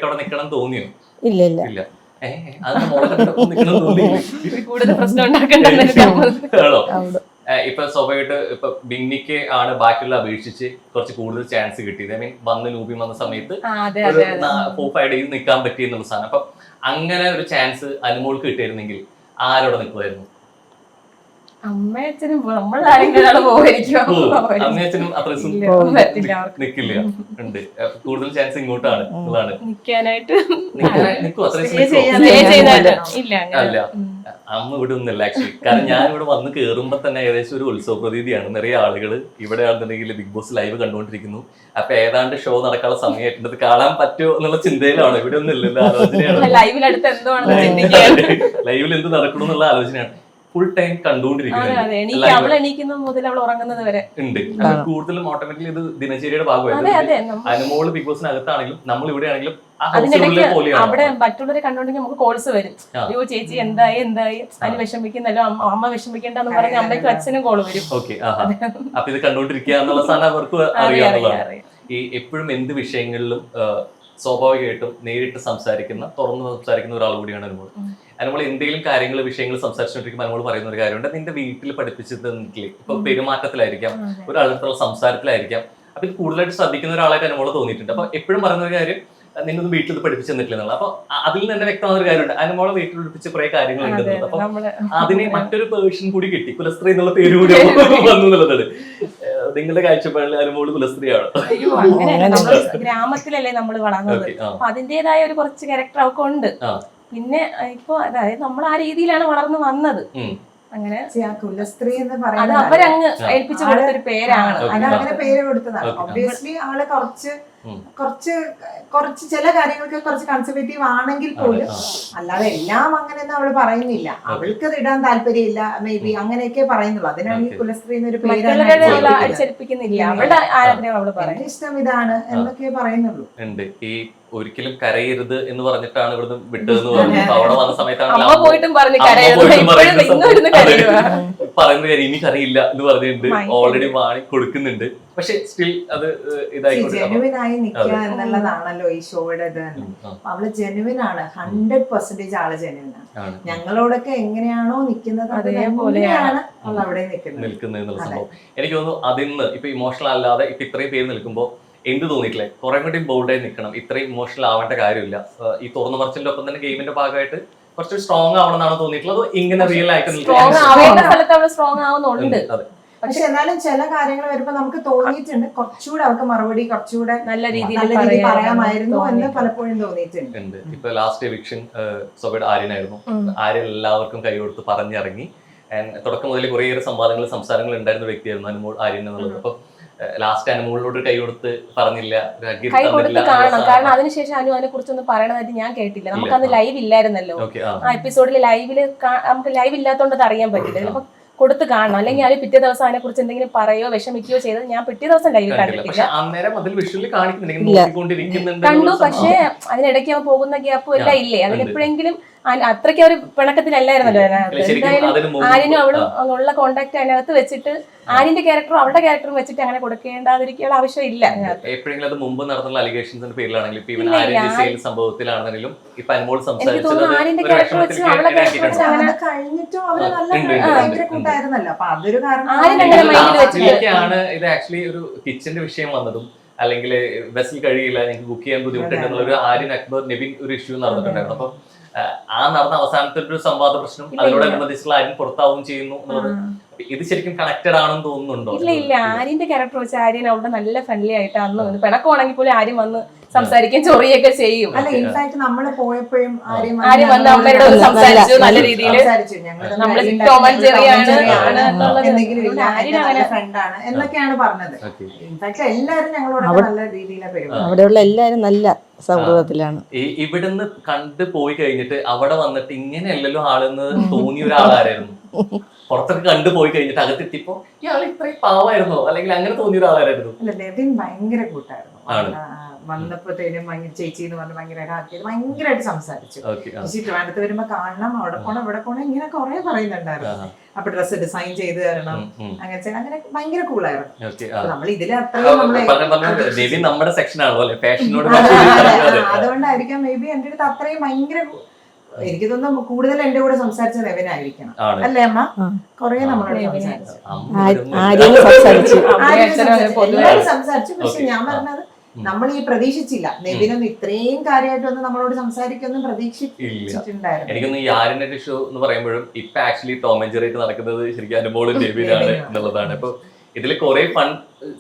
അവിടെ നിക്കണം തോന്നിയോ? ഇല്ല ഇല്ല. അതിന്റെ മോളെ കണ്ടപ്പോ നിക്കണം തോന്നിയില്ലേ? കൂടുതൽ പ്രശ്നം ഉണ്ടാക്കണ്ടോ? ഇപ്പൊ സ്വാഭാവികമായിട്ട് ഇപ്പൊ ബിന്നിക്ക് ആണ് ബാക്കിയുള്ള അപേക്ഷിച്ച് കുറച്ച് കൂടുതൽ ചാൻസ് കിട്ടിയത്. ഐ മീൻ വന്ന് ലൂബി വന്ന സമയത്ത് 4-5 ഡേയ്സ് നിൽക്കാൻ പറ്റി എന്നുള്ള സാധനം. അപ്പൊ അങ്ങനെ ഒരു ചാൻസ് അനുമോൾക്ക് കിട്ടിയിരുന്നെങ്കിൽ ആരോടെ നിൽക്കുമായിരുന്നു? അമ്മയച്ഛനും നമ്മളാരെങ്കിലും അമ്മയച്ഛനും അത്ര നിക്കില്ല. ഉണ്ട് കൂടുതൽ ചാൻസ് ഇങ്ങോട്ടാണ് ഉള്ളതാണ് നിക്കാനായിട്ട്. അല്ല അമ്മ ഇവിടെ ഒന്നല്ല ആക്ച്വലി. കാരണം ഞാൻ ഇവിടെ വന്ന് കേറുമ്പോ തന്നെ ഏകദേശം ഒരു ഉത്സവ പ്രതീതിയാണ്. നിറയെ ആളുകൾ ഇവിടെ ആണെന്നുണ്ടെങ്കിൽ ബിഗ് ബോസ് ലൈവ് കണ്ടുകൊണ്ടിരിക്കുന്നു. അപ്പൊ ഏതാണ്ട് ഷോ നടക്കാനുള്ള സമയമായിട്ടുണ്ട്, കാണാൻ പറ്റുമോ എന്നുള്ള ചിന്തയിലാണ്. ഇവിടെ ഒന്നും ഇല്ലല്ലോ, ആലോചനയാണ്. ലൈവിൽ എന്ത് നടക്കണം എന്നുള്ള ആലോചനയാണ്. ഫുൾ ടൈം കണ്ടുകൊണ്ടിരിക്കുന്നത് ഉണ്ട്. കൂടുതലും ഓട്ടോമാറ്റിക്കലി ഇത് ദിനചര്യയുടെ ഭാഗമായിട്ട് അനുമോള് ബിഗ് ബോസിനകത്താണെങ്കിലും നമ്മൾ ഇവിടെ ആണെങ്കിലും അവിടെ മറ്റുള്ളവരെ കണ്ടോണ്ടെങ്കിൽ നമുക്ക് കോൾസ് വരും. അയ്യോ ചേച്ചി എന്തായി അതിന് വിഷമിക്കുന്നല്ലോ, അമ്മ വിഷമിക്കണ്ടെന്ന് പറഞ്ഞ് അമ്മയ്ക്കും അച്ഛനും കോള് വരും. ഓക്കെ, അപ്പൊ ഇത് കണ്ടോണ്ടിരിക്കുക എന്നുള്ള സാധനം അവർക്ക് അറിയാവുന്നതാണ്. ഈ എപ്പോഴും എന്ത് വിഷയങ്ങളിലും സ്വാഭാവികമായിട്ടും നേരിട്ട് തുറന്നു സംസാരിക്കുന്ന ഒരാൾ കൂടിയാണ് അനുമോൾ. അനുമോൾ എന്തെങ്കിലും കാര്യങ്ങൾ വിഷയങ്ങൾ സംസാരിച്ചുകൊണ്ടിരിക്കുമ്പോൾ അനുമോൾ പറയുന്ന ഒരു കാര്യമുണ്ട്, നിന്റെ വീട്ടിൽ പഠിപ്പിച്ചത് തന്നിട്ടില്ലേ? ഇപ്പൊ പെരുമാറ്റത്തിലായിരിക്കാം, ഒരാളുടെ സംസാരത്തിലായിരിക്കാം. അപ്പൊ ഇത് കൂടുതലായിട്ട് ശ്രദ്ധിക്കുന്ന ഒരാളായിട്ട് അനുമോൾ തോന്നിയിട്ടുണ്ട്. അപ്പൊ എപ്പോഴും പറയുന്ന ഒരു കാര്യം, നിന്നൊന്നും വീട്ടിൽ പഠിപ്പിച്ചു തന്നിട്ടില്ല എന്നുള്ള. അപ്പൊ അതിൽ നിന്ന് തന്നെ വ്യക്തമായ ഒരു കാര്യമുണ്ട്, അനുമോളെ വീട്ടിൽ പഠിപ്പിച്ച കുറെ കാര്യങ്ങൾ ഉണ്ടെന്നുള്ളത്. അപ്പൊ അതിന് മറ്റൊരു പേഴ്സൺ കൂടി കിട്ടി, കുലസ്ത്രീ എന്നുള്ള പേര് കൂടി വന്നു എന്നുള്ളതാണ്. നിങ്ങളുടെ കാഴ്ചപ്പാടിൽ അനുമോള് കുലസ്ത്രീയാണ്. ഗ്രാമത്തിലല്ലേ നമ്മൾ വളർന്നത്, അപ്പൊ അതിന്റേതായ ഒരു കുറച്ച് ക്യാരക്ടർ അവർക്ക് ഉണ്ട്. പിന്നെ ഇപ്പൊ അതായത് നമ്മൾ ആ രീതിയിലാണ് വളർന്നു വന്നത്. അങ്ങനെ കുലസ്ത്രീ എന്ന് അത് പറയുന്നത് അവരങ്ങ് ഏൽപ്പിച്ചു കൊടുത്തൊരു പേരാണ്. അതങ്ങനെ പേര് കൊടുത്തതാണ്. ഒബ്വിയസ്ലി ആള് കുറച്ച് ചില കാര്യങ്ങൾക്ക് കുറച്ച് കൺസർവേറ്റീവ് ആണെങ്കിൽ പോലും, അല്ലാതെ എല്ലാം അങ്ങനെയൊന്നും അവള് പറയുന്നില്ല. അവൾക്ക് അത് ഇടാൻ താല്പര്യമില്ല, മേ ബി അങ്ങനെയൊക്കെ പറയുന്നുള്ളൂ. അതിനാണ് ഈ കുലസ്ത്രീ എന്നൊരു പേര്. ഇഷ്ടം ഇതാണ് എന്നൊക്കെ പറയുന്നുള്ളൂ. ഈ ഒരിക്കലും കരയരുത് എന്ന് പറഞ്ഞിട്ടാണ് ഇവിടുന്ന് വിട്ടതെന്ന് പറഞ്ഞു. അവിടെ വന്ന സമയത്താണ് പറയുന്നത് ഇനി കരയില്ല എന്ന് പറഞ്ഞിട്ടുണ്ട്. ഓൾറെഡി വാങ്ങി കൊടുക്കുന്നുണ്ട്. പക്ഷെ സ്റ്റിൽ അത് ജെനുവിനായി നിൽക്കുക എന്നുള്ളതാണല്ലോ ഈ ഷോയുടെ ഇത്. അവള് ജെനുവിൻ ആണ്, 100% ആള് ജെനുവിൻ ആണ്. ഞങ്ങളോടൊക്കെ എങ്ങനെയാണോ നിൽക്കുന്നത് അതേപോലെയാണ് അവൾ അവിടെ നിൽക്കുന്നത് എന്നുള്ള സംഭവം. എനിക്ക് തോന്നുന്നു അതിന്ന് ഇപ്പൊ ഇമോഷണൽ അല്ലാതെ ഇപ്പൊ ഇത്രയും പേര് നിൽക്കുമ്പോൾ എന്ത് തോന്നിയിട്ടില്ലേ? കുറെ കൂടി ബോൾഡായി നിൽക്കണം, ഇത്രയും ഇമോഷണൽ ആവേണ്ട കാര്യമില്ല. ഈ തുറന്നു മറിച്ചിന്റെ ഒപ്പം തന്നെ ഗെയിമിന്റെ ഭാഗമായിട്ട് കുറച്ച് സ്ട്രോങ് ആവണമെന്നാണ് തോന്നിയിട്ടുള്ളത്. ഇങ്ങനെ റിയൽ ആയിട്ട് സ്ട്രോങ് ആവുന്നുണ്ട്. പക്ഷെ എന്നാലും ചില കാര്യങ്ങൾ വരുമ്പോ നമുക്ക് തോന്നിയിട്ടുണ്ട് കുറച്ചുകൂടെ അവർക്ക് മറുപടി കുറച്ചുകൂടെ നല്ല രീതിയിൽ പറയാമായിരുന്നു എന്ന് പലപ്പോഴും തോന്നിയിട്ടുണ്ട്. ഇപ്പൊ ലാസ്റ്റ് എവിക്ഷൻ സോബയുടെ ആര്യനായിരുന്നു. ആര്യൻ എല്ലാവർക്കും കൈ കൊടുത്ത് പറഞ്ഞിറങ്ങി. തുടക്കം മുതൽ കുറേയേറെ സംസാരങ്ങൾ ഉണ്ടായിരുന്ന വ്യക്തിയായിരുന്നു അനുമോൾ ആര്യൻ എന്നുള്ളത്. അപ്പൊ ലാസ്റ്റ് അനുമോളിലോട്ട് കൈ കൊടുത്ത് പറഞ്ഞില്ല, കൈ കൊടുത്ത് കാണണം. കാരണം അതിനുശേഷം അതിനെ കുറിച്ചൊന്നും പറയണതായിട്ട് ഞാൻ കേട്ടില്ല. നമുക്ക് അന്ന് ലൈവ് ഇല്ലായിരുന്നല്ലോ. ആ എപ്പിസോഡിൽ നമുക്ക് ലൈവ് ഇല്ലാത്തതുകൊണ്ട് അത് അറിയാൻ പറ്റില്ല. അപ്പൊ കൊടുത്ത് കാണണം, അല്ലെങ്കിൽ അത് പിറ്റേ ദിവസം അതിനെ കുറിച്ച് എന്തെങ്കിലും പറയോ വിഷമിക്കുകയോ ചെയ്തത് ഞാൻ പിറ്റേ ദിവസം ലൈവ് കണ്ടിട്ടില്ല. കണ്ടു, പക്ഷേ അതിനിടയ്ക്ക് അവൻ പോകുന്ന ഗ്യാപ്പും എല്ലാം ഇല്ലേ, അതിനെപ്പോഴെങ്കിലും അത്രയ്ക്ക് ഒരു പിണക്കത്തിലല്ലായിരുന്നല്ലോ അതിനകത്ത്. എന്തായാലും ആര്യനും അവളും ഉള്ള കോണ്ടാക്ട് അതിനകത്ത് വെച്ചിട്ട് ആര്യന്റെ ക്യാരക്ടറും അവളുടെ ക്യാരക്ടറും വെച്ചിട്ട് അങ്ങനെ കൊടുക്കേണ്ടാതിരിക്കാനുള്ള ആവശ്യമില്ല. എപ്പോഴെങ്കിലും അത് മുമ്പ് നടത്തുന്ന അലിഗേഷൻസിന്റെ പേരിലാണെങ്കിലും സംഭവത്തിലാണെങ്കിലും എനിക്ക് തോന്നുന്നു ആര്യന്റെ ക്യാരക്ടർ വെച്ച് അവളുടെ ക്യാരക്ടർ വെച്ച് അങ്ങനെ കഴിഞ്ഞിട്ടും അവര് നല്ല ഭയങ്കര കൂട്ടായിരുന്നല്ലോ. അപ്പൊ അതൊരു കാരണം ഇത് ആക്ച്വലി ഒരു കിച്ചന്റെ വിഷയം വന്നതും അല്ലെങ്കിൽ വെസൽ കഴിയില്ല, ഞങ്ങൾക്ക് കുക്ക് ചെയ്യാൻ ബുദ്ധിമുട്ടുണ്ടെന്നുള്ള ഒരു ആര്യൻ അക്ബർ നെവിൻ ഒരു ഇഷ്യൂ നടന്നിട്ടുണ്ടായിരുന്നു. അപ്പൊ ആ നടന്ന അവസാനത്തെ ഒരു സംവാദ പ്രശ്നം അതിനോടനുബന്ധിച്ചുള്ള ആര്യൻ പുറത്താവുകയും ചെയ്യുന്നു എന്നുള്ളത് ഇത് ശരിക്കും കണക്റ്റഡ് ആണെന്ന് തോന്നുന്നുണ്ടോ? ഇല്ല, ആര്യന്റെ ക്യാരക്ടർ വെച്ച് ആര്യൻ അവിടെ നല്ല ഫ്രണ്ട്ലി ആയിട്ട് അന്ന് പിണക്കമാണെങ്കിൽ പോലും ആര്യൻ വന്ന് സംസാരിക്കും, ചൊറിയൊക്കെ ചെയ്യും. അല്ല ഇൻഫാക്ട് നമ്മള് പോയപ്പോഴും ആരും വന്ന് അമ്മയുടെ അടുത്ത് സംസാരിച്ചു, നല്ല രീതിയിൽ നമ്മള് ടോം ആൻഡ് ജെറി ഫ്രണ്ടാണ് എന്നൊക്കെയാണ് പറഞ്ഞത്. ഇൻഫാക്ട് എല്ലാരും ഞങ്ങളോട് നല്ല രീതിയിലാണ് പെരുമാറുന്നത്. അവിടെയുള്ള എല്ലാരും നല്ല സൗഹൃദത്തിലാണ്. ഇവിടുന്ന് കണ്ടു പോയി കഴിഞ്ഞിട്ട് അവിടെ വന്നിട്ട് ഇങ്ങനെയല്ലല്ലോ ആളെന്ന് തോന്നിയ ഒരാളായിരുന്നു. പുറത്തൊക്കെ കണ്ടു പോയി കഴിഞ്ഞിട്ട് അകത്തെത്തിയപ്പോ ഇയാൾ ഇത്രയും പാവായിരുന്നോ അല്ലെങ്കിൽ അങ്ങനെ തോന്നിയ ഒരാളായിരുന്നു. അല്ല നെവിൻ ഭയങ്കര കൂട്ടായിരുന്നു. വന്നപ്പോഴത്തേനും ഭയങ്കര ചേച്ചി എന്ന് പറഞ്ഞ് ഭയങ്കര ഹാപ്പി, ഭയങ്കരമായിട്ട് സംസാരിച്ചു. ചേച്ചി ട്രിവാൻഡ്രത്ത് വരുമ്പോ കാണണം, അവിടെ പോണം ഇവിടെ പോണം ഇങ്ങനെ കുറെ പറയുന്നുണ്ടായിരുന്നു. അപ്പൊ ഡ്രസ്സ് ഡിസൈൻ ചെയ്ത് തരണം, അങ്ങനെ അങ്ങനെ ഭയങ്കര കൂളായിരുന്നു. നമ്മൾ ഇതിൽ അത്രയും നമ്മുടെ സെക്ഷനാണല്ലോ അല്ലെ ഫാഷനോട്. അതുകൊണ്ടായിരിക്കാം മേ ബി എന്റെ അടുത്ത് അത്രയും ഭയങ്കര, എനിക്ക് തോന്നുന്നു കൂടുതൽ എന്റെ കൂടെ സംസാരിച്ച നെവിനായിരിക്കണം അല്ലേ അമ്മ? കൊറേ നമ്മളോട് സംസാരിച്ചു. പക്ഷെ ഞാൻ പറഞ്ഞത് നമ്മൾ ഈ പ്രതീക്ഷിച്ചില്ല, നെവിനൊന്നും ഇത്രയും കാര്യമായിട്ടൊന്നും നമ്മളോട് സംസാരിക്കൊന്നും പ്രതീക്ഷിച്ചിട്ടുണ്ടായിരുന്നു. എനിക്കൊന്ന് ഈ ആര്യന്റെ ഷോ എന്ന് പറയുമ്പോഴും ഇപ്പൊ ആക്ച്വലി ടോം ആൻഡ് ജെറി നടക്കുന്നത് ശരിക്കും അനുമോളും നെവിനാണ് എന്നുള്ളതാണ്. ഇപ്പൊ ഇതിൽ കുറെ ഫൺ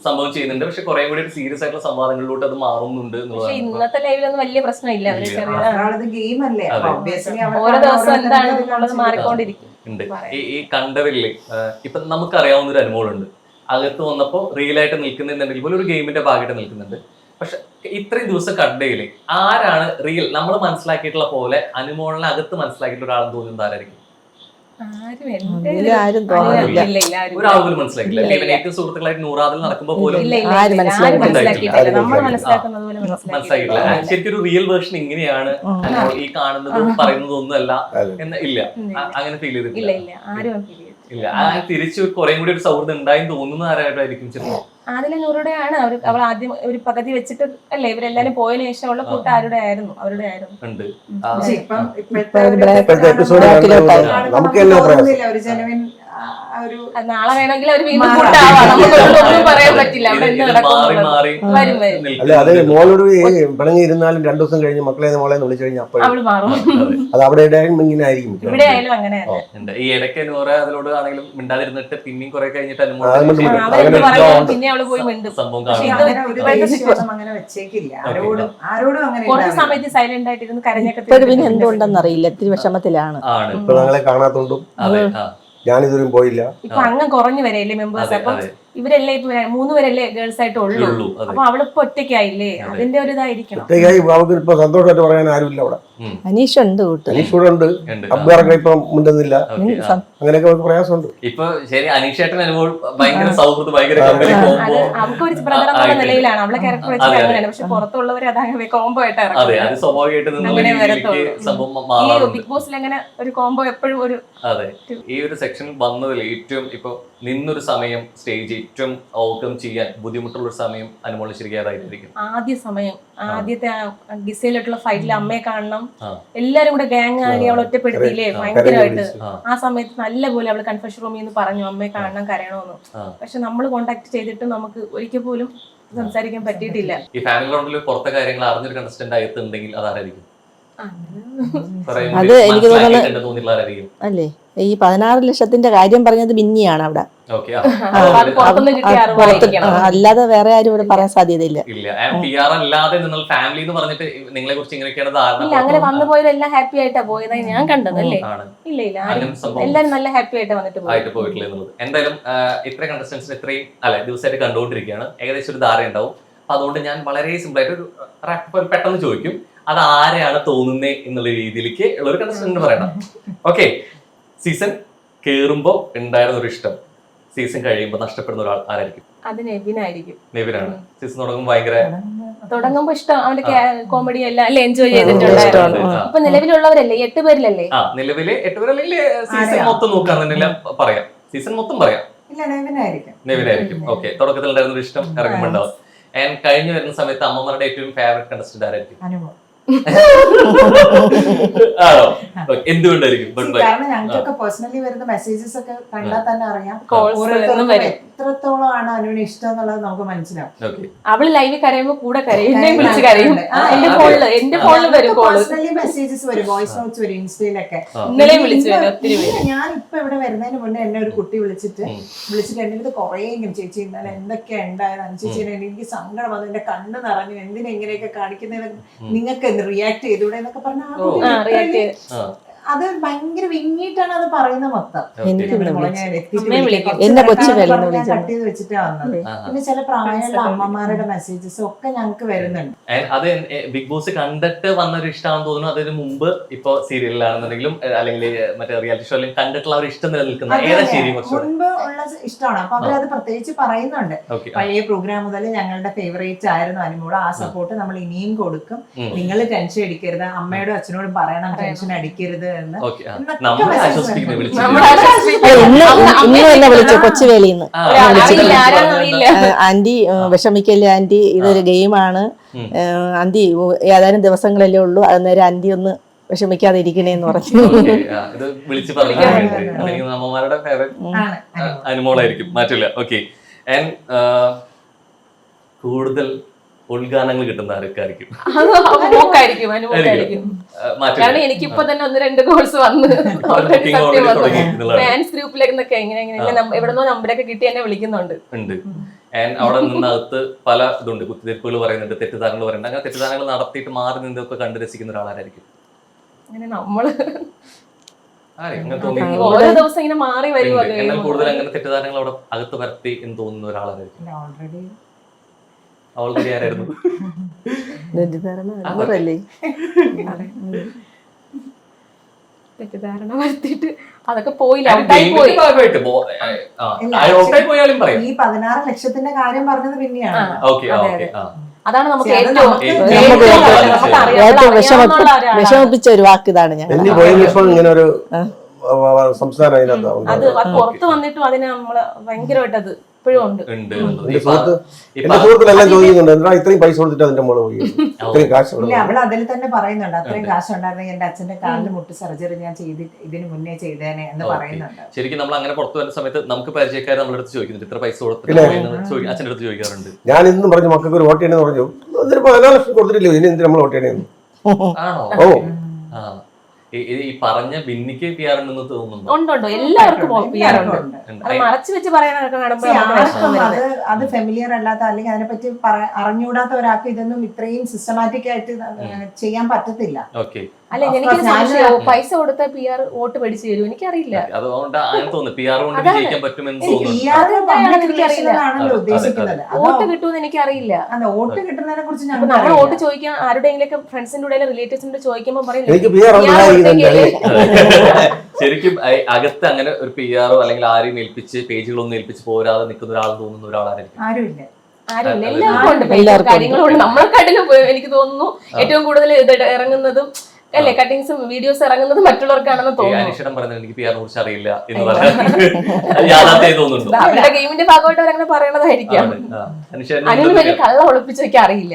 സംഭവം ചെയ്യുന്നുണ്ട്, പക്ഷെ കുറെ കൂടി ഒരു സീരിയസ് ആയിട്ടുള്ള സംവാദങ്ങളിലോട്ട് അത് മാറുന്നുണ്ട് എന്നുള്ളതാണ്. ഇന്നത്തെ ലൈവിലൊന്നും വലിയ പ്രശ്നമില്ല. ഗെയിം അല്ലേ, ഓരോ ദിവസം എന്താണ് മാറിക്കൊണ്ടിരിക്കും. ഉണ്ട് ഈ കണ്ടവരില്ലേ, ഇപ്പൊ നമുക്കറിയാവുന്ന ഒരു അനുമോളുണ്ട്, അകത്ത് വന്നപ്പോ റിയൽ ആയിട്ട് നിൽക്കുന്നുണ്ടെങ്കിൽ പോലും ഒരു ഗെയിമിന്റെ ഭാഗമായിട്ട് നിൽക്കുന്നുണ്ട്. പക്ഷെ ഇത്രയും ദിവസം കണ്ടയില് ആരാണ് റിയൽ നമ്മൾ മനസ്സിലാക്കിയിട്ടുള്ള പോലെ അനുമോളിനെ അകത്ത് മനസ്സിലാക്കിയിട്ടുള്ള ഒരാളെന്ന് തോന്നുന്നത് ആരായിരിക്കും? ഒരാളും മനസ്സിലാക്കില്ല. ഏറ്റവും സുഹൃത്തുക്കളായിട്ട് നൂറാദിൽ നടക്കുമ്പോ പോലും മനസ്സിലാക്കിയില്ല. ശരിക്കും ഒരു റിയൽ വേർഷൻ ഇങ്ങനെയാണ് ഈ കാണുന്നതും പറയുന്നതും ഒന്നുമല്ല എന്ന് ഇല്ല, അങ്ങനെ ഫീൽ ചെയ്തിട്ടില്ല. ഇല്ല, ആ തിരിച്ചു കുറെ കൂടി ഒരു സൗഹൃദം ഉണ്ടായി തോന്നുന്ന ആരായിട്ടായിരിക്കും ചിലപ്പോൾ? ആദിലെ നൂറുടെയാണ് അവൾ ആദ്യം ഒരു പകുതി വെച്ചിട്ട് അല്ലേ ഇവരെല്ലാരും പോയതിനു ശേഷം ഉള്ള കൂട്ടം അവരുടെ ആയിരുന്നു. നാളെ വേണമെങ്കിൽ അവർ വീണ്ടും കൂട്ടാവാം, നമുക്കൊന്നും പറയാൻ പറ്റില്ല. അല്ല അത് മോളോട് പിണങ്ങിയിരുന്നാലും 2 ദിവസം കഴിഞ്ഞ് മക്കളെ മോളെ വിളിച്ചു കഴിഞ്ഞാൽ അവള് മാറും. അത് അവിടെ ഇങ്ങനെ ആയിരിക്കും. ഇവിടെ ആയാലും അങ്ങനെ ഈ ഇടയ്ക്ക് നൂറ അതിലോട് ആണെങ്കിലും മിണ്ടാതിരുന്നിട്ട് പിന്നെയും കുറെ കഴിഞ്ഞിട്ട് പിന്നെ അവള് പോയി മിണ്ടും. കുറച്ച് സമയത്ത് സൈലന്റ് ആയിട്ടിരുന്ന് കരഞ്ഞൊക്കെ പിന്നെ എന്തുകൊണ്ടെന്നറിയില്ല, ഇത്തിരി വിഷമത്തിലാണ്. ഇപ്പൊ ഞങ്ങളെ കാണാത്തോണ്ടും ഞാനിതുവരും പോയില്ല. ഇപ്പൊ അങ്ങ് കുറഞ്ഞു വരെയല്ലേ മെമ്പേഴ്സ്. അപ്പൊ ഇവരെല്ലാം ഇപ്പൊ 3 പേരല്ലേ ഗേൾസ് ആയിട്ട് ഉള്ളൂ. അപ്പൊ അവളിപ്പോ ഒറ്റയ്ക്കായില്ലേ, അതിന്റെ ഒരു ഇതായിരിക്കണം. അവൾക്ക് ഇപ്പൊ സന്തോഷമായിട്ട് പറയാൻ ആരുമില്ല അവിടെ. അനീഷ് ഉണ്ട്, അനീഷ് കൂടെ ഉണ്ട്, അബ്ബാറൊക്കെ ഇപ്പൊ മിണ്ടുന്നില്ല, അങ്ങനെയൊക്കെ പ്രയാസമുണ്ട്. ഇപ്പൊ ശരി അനീഷേട്ടൻ അനുഭവം ഭയങ്കര സൗഹൃദം, ഭയങ്കര അവർക്ക് ഒരു ബ്രദർ എന്നുള്ള നിലയിലാണ് അവളെ ക്യാരക്ടർ വെച്ചിട്ട് അങ്ങനെയാണ്. പക്ഷെ പുറത്തുള്ളവര് അതങ്ങനെ കോംബോ ആയിട്ട് അത് സ്വാഭാവികമായിട്ട് ബിഗ് ബോസിൽ അങ്ങനെ ഒരു കോംബോ എപ്പോഴും ഒരു. അതെ, ഈ ഒരു സെക്ഷൻ വന്നതിൽ ഏറ്റവും ഇപ്പൊ നിന്നൊരു സമയം സ്റ്റേജ് ഏറ്റവും ഓവർകം ചെയ്യാൻ ബുദ്ധിമുട്ടുള്ള ഒരു സമയം അനുമോള് ശരിക്കും ആദ്യ സമയം, ആദ്യത്തെ ഗിസയിലോട്ടുള്ള ഫൈറ്റിൽ അമ്മയെ കാണണം, എല്ലാരും കൂടെ ഗാങ് ആകെ അവൾ ഒറ്റപ്പെടുത്തിയില്ലേ ഭയങ്കരമായിട്ട്. ആ സമയത്ത് നല്ലപോലെ അവള് കൺഫെഷൻ റൂമിൽ നിന്ന് പറഞ്ഞു അമ്മയെ കാണണം, കരയണമെന്ന്. പക്ഷെ നമ്മൾ കോണ്ടാക്ട് ചെയ്തിട്ട് നമുക്ക് ഒരിക്കൽ പോലും സംസാരിക്കാൻ പറ്റിയിട്ടില്ല. ഈ ഫാമിലി റൗണ്ടിൽ പുറത്തെ കാര്യങ്ങൾ അറിഞ്ഞൊരു കണ്ടസ്റ്റന്റ് ആയിട്ടുണ്ടെങ്കിൽ അതാരായിരിക്കും? അത് എനിക്ക് തോന്നുന്നു അല്ലേ, ഈ 16 ലക്ഷത്തിന്റെ കാര്യം പറഞ്ഞത് ബിന്നിയാണ് അവിടെ. അല്ലാതെ വേറെ ആരും ഇവിടെ പറയാൻ സാധ്യതയില്ല. അങ്ങനെ വന്നു പോയതെല്ലാം ഹാപ്പി ആയിട്ടാ പോയതായി ഞാൻ കണ്ടതല്ലേ. ഇല്ല ഇല്ല, എല്ലാരും നല്ല ഹാപ്പി ആയിട്ട് വന്നിട്ട് പോയിട്ടുള്ളത്. എന്തായാലും ഇത്ര കണ്ടസ്റ്റൻസിന് ഇത്രയും ദിവസമായിട്ട് കണ്ടുകൊണ്ടിരിക്കുകയാണ്, ഏകദേശം ഒരു ധാരണ ഉണ്ടാവും. അതുകൊണ്ട് ഞാൻ വളരെ സിമ്പിൾ ആയിട്ട് ഒരു പെട്ടെന്ന് ചോദിക്കും, അത് ആരെയാണ് തോന്നുന്നേ എന്നുള്ള രീതിയിലേക്ക് ഉള്ള ഒരു കണ്ടസ്റ്റന്റ് പറയണം. ഓക്കെ, സീസൺ കേറുമ്പോ ഉണ്ടായിരുന്ന ഒരു ഇഷ്ടം സീസൺ കഴിയുമ്പോ നഷ്ടപ്പെടുന്ന ഒരാൾ ആരായിരിക്കും? അത് നെവിനായിരിക്കും. നെവിനാണ്. സീസൺ തുടങ്ങുമ്പോ ഇഷ്ടം, അവന്റെ കോമഡി എല്ലാം എൻജോയ് ചെയ്തിട്ടുണ്ടായിരുന്നു. ഇപ്പൊ നിലവിലുള്ളവരല്ലേ 8 പേരിലല്ലേ? നിലവിലെ 8 പേരല്ലെങ്കിൽ സീസൺ മൊത്തം നോക്കാന്ന് പറയാം. സീസൺ മൊത്തം പറയാം, നെവിനായിരിക്കും. ഓക്കെ, തുടക്കത്തിൽ ഉണ്ടായിരുന്ന ഒരു ഇഷ്ടം ഇറങ്ങുമ്പോണ്ടാവും. കഴിഞ്ഞു വരുന്ന സമയത്ത് അമ്മമാരുടെ ഏറ്റവും ഫേവറേറ്റ് കണ്ടസ്റ്റന്റ് ആരായിരിക്കും? ആണോ? എന്തുകൊണ്ടായിരിക്കും ബട്ട് ബൈ? കാരണം ഞങ്ങൾക്കൊക്കെ പേഴ്സണലി വരുന്ന മെസ്സേജസ് ഒക്കെ കണ്ടാൽ തന്നെ അറിയാം Calls ഓരോരുത്തർക്കും എന്നും വരും. എത്രത്തോളം ആണ് അനുവിന് ഇഷ്ടം എന്നുള്ളത് നമുക്ക് മനസ്സിലാവും. ഓക്കെ. അവള് ലൈവ് കരയുമ്പോ കൂടെ കരയും, എന്നെ വിളിച്ച് കരയും. എന്റെ ഫോണില് വരും കോള്. പേഴ്സണലി മെസ്സേജസ് വരും, വോയിസ് നോട്ട്സ് വരും ഇൻസ്റ്റയിലൊക്കെ. ഇന്നലെ വിളിച്ചു വരും ഒത്തിരി പേര്. ഞാൻ ഇപ്പൊ ഇവിടെ വരുന്നതിന് മുന്നേ എന്നെ ഒരു കുട്ടി വിളിച്ചിട്ട് എന്റെ അടുത്ത് കുറെ ഇങ്ങനെ ചേച്ചി ഇന്നലെ എന്തൊക്കെയാ ഉണ്ടായത്, അനുചേച്ചി എനിക്ക് സങ്കടം വന്നു, എന്റെ കണ്ണ് നിറഞ്ഞു, എന്തിനാ ഇങ്ങനെയൊക്കെ കാണിക്കുന്നത്, നിങ്ങൾക്ക് എന്ത് റിയാക്ട് ചെയ്തൂടെ എന്നൊക്കെ പറഞ്ഞാൽ അത് ഭയങ്കര വിങ്ങിയിട്ടാണ് അത് പറയുന്നത് മൊത്തം. എന്നെ കൊച്ചു കട്ട് ചെയ്ത് വെച്ചിട്ടാ വന്നത്. പിന്നെ ചില പ്രായമുള്ള അമ്മമാരുടെ മെസ്സേജസ് ഒക്കെ ഞങ്ങൾക്ക് വരുന്നുണ്ട്. അത് ബിഗ് ബോസ് കണ്ടിട്ട് വന്നൊരു ഇഷ്ടമാണെന്ന് തോന്നുന്നു. അതിന് മുമ്പ് ഇപ്പൊ സീരിയലിലാണെന്നുണ്ടെങ്കിലും അല്ലെങ്കിൽ മറ്റേ റിയാലിറ്റി ഷോയിലും കണ്ടിട്ടുള്ള ഒരു ഇഷ്ടം നിലനിൽക്കുന്ന ഏതാ ശരി? മുൻപ് ഉള്ള ഇഷ്ടമാണ്. അപ്പൊ അവരത് പ്രത്യേകിച്ച് പറയുന്നുണ്ട്. പഴയ പ്രോഗ്രാം മുതൽ ഞങ്ങളുടെ ഫേവറേറ്റ് ആയിരുന്നു അനുമോള്. ആ സപ്പോർട്ട് നമ്മൾ ഇനിയും കൊടുക്കും. നിങ്ങൾ ടെൻഷൻ അടിക്കരുത്, അമ്മയോടും അച്ഛനോടും പറയണം ടെൻഷൻ അടിക്കരുത് എന്ന്. ഇന്ന് തന്നെ വിളിച്ചു കൊച്ചുവേലിന്ന്. ആന്റി വിഷമിക്കല്ലേ ആന്റി, ഇതൊരു ഗെയിമാണ് ആന്റി, ഏതാനും ദിവസങ്ങളല്ലേ ഉള്ളൂ, അന്നേരം ആന്റി ഒന്ന് വിഷമിക്കാതെ ഇരിക്കണേന്ന് പറഞ്ഞു. വിളിച്ച് പറഞ്ഞു അമ്മമാരുടെ ഫേവറേറ്റ് അനുമോളായിരിക്കും, മാറ്റില്ല. ഓക്കെ. ആൻഡ് കൂടുതൽ ഉദ്ഗാനങ്ങൾ കിട്ടുന്ന ആർക്കായിരിക്കും? കാരണം എനിക്കിപ്പോ തന്നെ 1-2 കോഴ്സ് വന്ന് ഫാൻസ് ഗ്രൂപ്പിലേക്കൊക്കെ എങ്ങനെ എവിടെന്നോ നമ്പരൊക്കെ കിട്ടി എന്നെ വിളിക്കുന്നുണ്ട്. അവിടെ നിന്നകത്ത് പല ഇതുണ്ട്, കുത്തിരിപ്പുകൾ പറയുന്നുണ്ട്, തെറ്റിദ്ധാരണകൾ പറയുന്നുണ്ട്. അങ്ങനെ തെറ്റിദ്ധാരണകൾ നടത്തിയിട്ട് മാറി നിന്നൊക്കെ കണ്ടു രസിക്കുന്ന ഒരാളായിരിക്കും. അങ്ങനെ നമ്മള് അങ്ങനെ ഓരോ ദിവസം ഇങ്ങനെ മാറി വരുമോ. കൂടുതൽ അങ്ങനെ തെറ്റിദ്ധാരണകൾ അവിടെ അകത്ത് പരത്തി എന്ന് തോന്നുന്ന ഒരാളായിരിക്കും. ഓൾറെഡി ആരായിരുന്നു? തെറ്റിദ്ധാരണ വരുത്തിയിട്ട് അതൊക്കെ പോയില്ല. ഈ 16 ലക്ഷത്തിന്റെ കാര്യം പറഞ്ഞത് പിന്നെയാണ്. അതാണ് നമുക്ക് വിഷമിപ്പിച്ച ഒരു വാക്ക് ഇതാണ്. ഇങ്ങനെ ഒരു സംസ്ഥാനം അത് പുറത്ത് വന്നിട്ടും അതിനെ നമ്മള് ഭയങ്കരമായിട്ട് അത് ഇപ്പോഴും ഉണ്ട്. എന്റെ സുഹൃത്തിനെല്ലാം ചോദിക്കുന്നുണ്ട്, എന്താ ഇത്രയും പൈസ കൊടുത്തിട്ട് അതിന്റെ മോള് പോയി, ഇത്രയും കാശ്. അവൾ അതിൽ തന്നെ പറയുന്നുണ്ട്, അത്രയും കാശ് ഉണ്ടായിരുന്നെങ്കിൽ എന്റെ അച്ഛന്റെ കാലിന് മുട്ട് സർജറി ഞാൻ ചെയ്തിട്ട് ഇതിന് മുന്നേ ചെയ്തേനെ എന്ന് പറയുന്നുണ്ട്. ശരിക്കും നമ്മൾ അങ്ങനെ പുറത്തു വരുന്ന സമയത്ത് നമുക്ക് പരിചയക്കാർ നമ്മുടെ അടുത്ത് ചോദിക്കുന്നുണ്ട്, ഇത്ര പൈസ കൊടുത്തിട്ട് അച്ഛൻ്റെ അടുത്ത് ചോദിക്കാറുണ്ട്. ഞാൻ ഇന്നും പറഞ്ഞു മക്കൾക്ക് ഒരു വോട്ട് ചെയ്യണമെന്ന് പറഞ്ഞു, അതൊരു 14 ലക്ഷം കൊടുത്തിട്ടില്ലോ, ഇനി എന്തിനാ നമ്മൾ വോട്ട് ചെയ്യണമെന്ന്. ഈ പറഞ്ഞ ബിന്നിക്ക് PR ഉണ്ടെന്ന് തോന്നുന്നുണ്ടോ? ഉണ്ടോ, എല്ലാവർക്കും PR ഉണ്ട്. അത് മറച്ചു വെച്ച് പറയാനൊക്കെ അത് ഫെമിലിയർ അല്ലാത്ത അല്ലെങ്കിൽ അതിനെപ്പറ്റി അറിഞ്ഞുകൂടാത്ത ഒരാൾക്ക് ഇതൊന്നും ഇത്രയും സിസ്റ്റമാറ്റിക് ആയിട്ട് ചെയ്യാൻ പറ്റത്തില്ല. അല്ല, എനിക്ക് സംശയം പൈസ കൊടുത്ത PR വോട്ട് പഠിച്ചു തരും, എനിക്കറിയില്ല. അതുകൊണ്ട് അങ്ങനെ തോന്നുന്നു PR കൊണ്ട് ജയിക്കാൻ പറ്റുമെന്ന് തോന്നുന്നു. ഉദ്ദേശിക്കുന്നത് വോട്ട് കിട്ടുമെന്ന് എനിക്കറിയില്ല. വോട്ട് കിട്ടുന്നതിനെ കുറിച്ച് നമ്മൾ വോട്ട് ചോദിക്കാൻ ആരുടെയെങ്കിലും ഫ്രണ്ട്സിന്റെ കൂടെ റിലേറ്റീവ്സിന്റെ ചോദിക്കുമ്പോൾ പറയും ശരിക്കും അകത്ത് അങ്ങനെ ഒരു PR അല്ലെങ്കിൽ ആരെയും ഏൽപ്പിച്ച് പേജുകളൊന്നും ഏൽപ്പിച്ച് പോരാതെ നിൽക്കുന്ന ഒരാൾ തോന്നുന്ന ഒരാളായിരിക്കും. ആരുമില്ല, എല്ലാവർക്കും കാര്യങ്ങളുണ്ട്. നമ്മളെക്കാട്ടിലും എനിക്ക് തോന്നുന്നു ഏറ്റവും കൂടുതൽ ഇത് ഇറങ്ങുന്നതും അല്ലേ കട്ടിങ്സും വീഡിയോസ് ഇറങ്ങുന്നത് മറ്റുള്ളവർക്കാണെന്ന് തോന്നുന്നു. അനിഷേടം പറഞ്ഞത് എനിക്ക് PR കുറിച്ച് അറിയില്ല എന്ന് പറയാൻ യാഥാർത്ഥ്യം തോന്നുന്നു. അവരുടെ ഗെയിമിന്റെ ഭാഗമായിട്ട് അവരങ്ങനെ പറയണതായിരിക്കാം. അതിന് വലിയ കള്ള ഒളിപ്പിച്ച് വെക്കാൻ അറിയില്ല.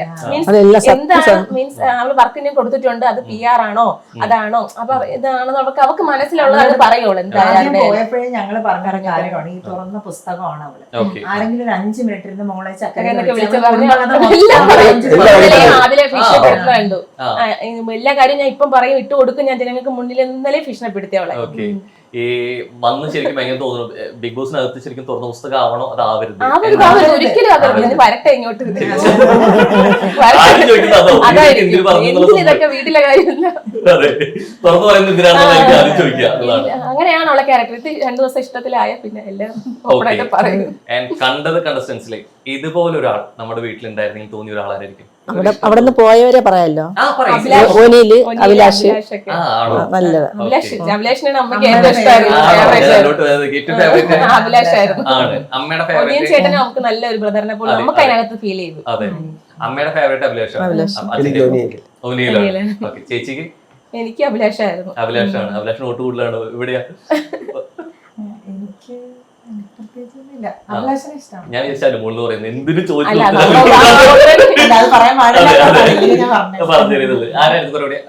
എന്താണ് മീൻസ് അവള് വർക്കിന് കൊടുത്തിട്ടുണ്ട്, അത് PR ആണോ അതാണോ അപ്പൊ ഇതാണെന്ന് അവർക്ക് മനസ്സിലുള്ളത് അത് പറയുള്ളൂ. എന്തായാലും പോയപ്പോഴേ ഞങ്ങള് പറഞ്ഞ കാര്യമാണ്, ഈ തുറന്ന പുസ്തകമാണ് അവള്. ആരെങ്കിലും ഒരു 5 മിനിറ്റ് ഇരുന്ന് മോളെ ചക്കരയൊക്കെ വിളിച്ച് അതിലെ ഫിഷ് കണ്ടു. എല്ലാ കാര്യം ഞാൻ ഇപ്പം പറയും, ഇട്ട് കൊടുക്കും ഞാൻ ജനങ്ങൾക്ക് മുന്നിൽ ഇന്നലെ ഭീഷണിപ്പെടുത്തിയവളെ. ഈ വന്ന് ശരിക്കും ഭയങ്കര തോന്നുന്നു ബിഗ് ബോസിനകത്ത് ശരിക്കും തുറന്ന പുസ്തകം ആവണോ അതാവരുത് ഒരിക്കലും വരട്ടെ ഇങ്ങോട്ട്. ഇതൊക്കെ വീട്ടിലെ കാര്യമില്ല. അങ്ങനെയാണ് അവളെ ക്യാരക്ടർ. 2 ദിവസം ഇഷ്ടത്തിലായ പിന്നെ എല്ലാം കണ്ടത് കണ്ടസ്റ്റൻസിലെ ഇതുപോലെ ഒരാൾ നമ്മുടെ വീട്ടിലുണ്ടായിരുന്നെങ്കിൽ തോന്നിയ ഒരാളായിരിക്കും. അവിടെ നിന്ന് പോയവരെ പറയാലോ. ഓനിയില് അഭിലാഷ് നല്ലത്. അഭിലാഷിനാണ് അമ്മയ്ക്ക് ഏറ്റവും അമ്മയുടെ ഫേവറേറ്റ് ചേട്ടനും നമുക്ക് നല്ലൊരു ബ്രദറിനെ പോലെ നമുക്ക് അതിനകത്ത് ഫീൽ ചെയ്തു. അതെ, അമ്മയുടെ ഫേവറേറ്റ് അഭിലാഷാണ്. ചേച്ചിക്ക്? എനിക്ക് അഭിലാഷായിരുന്നു. അഭിലാഷാണ്. അഭിലാഷിന് വോട്ട് കൂടുതലാണ്. ഇവിടെയാ? എനിക്ക് പ്രത്യേകിച്ചൊന്നുമില്ല. അഭിലാഷിനെ ഇഷ്ടമാണ്. ഞാൻ വിചാരിച്ച അനുമോൾ എന്ന് പറയുന്നത് എന്തിനു അല്ല അല്ല, അത് പറയാൻ പാടില്ല. ഞാൻ പറഞ്ഞിരുന്നത് ആരായിരുന്നു പരിപാടി?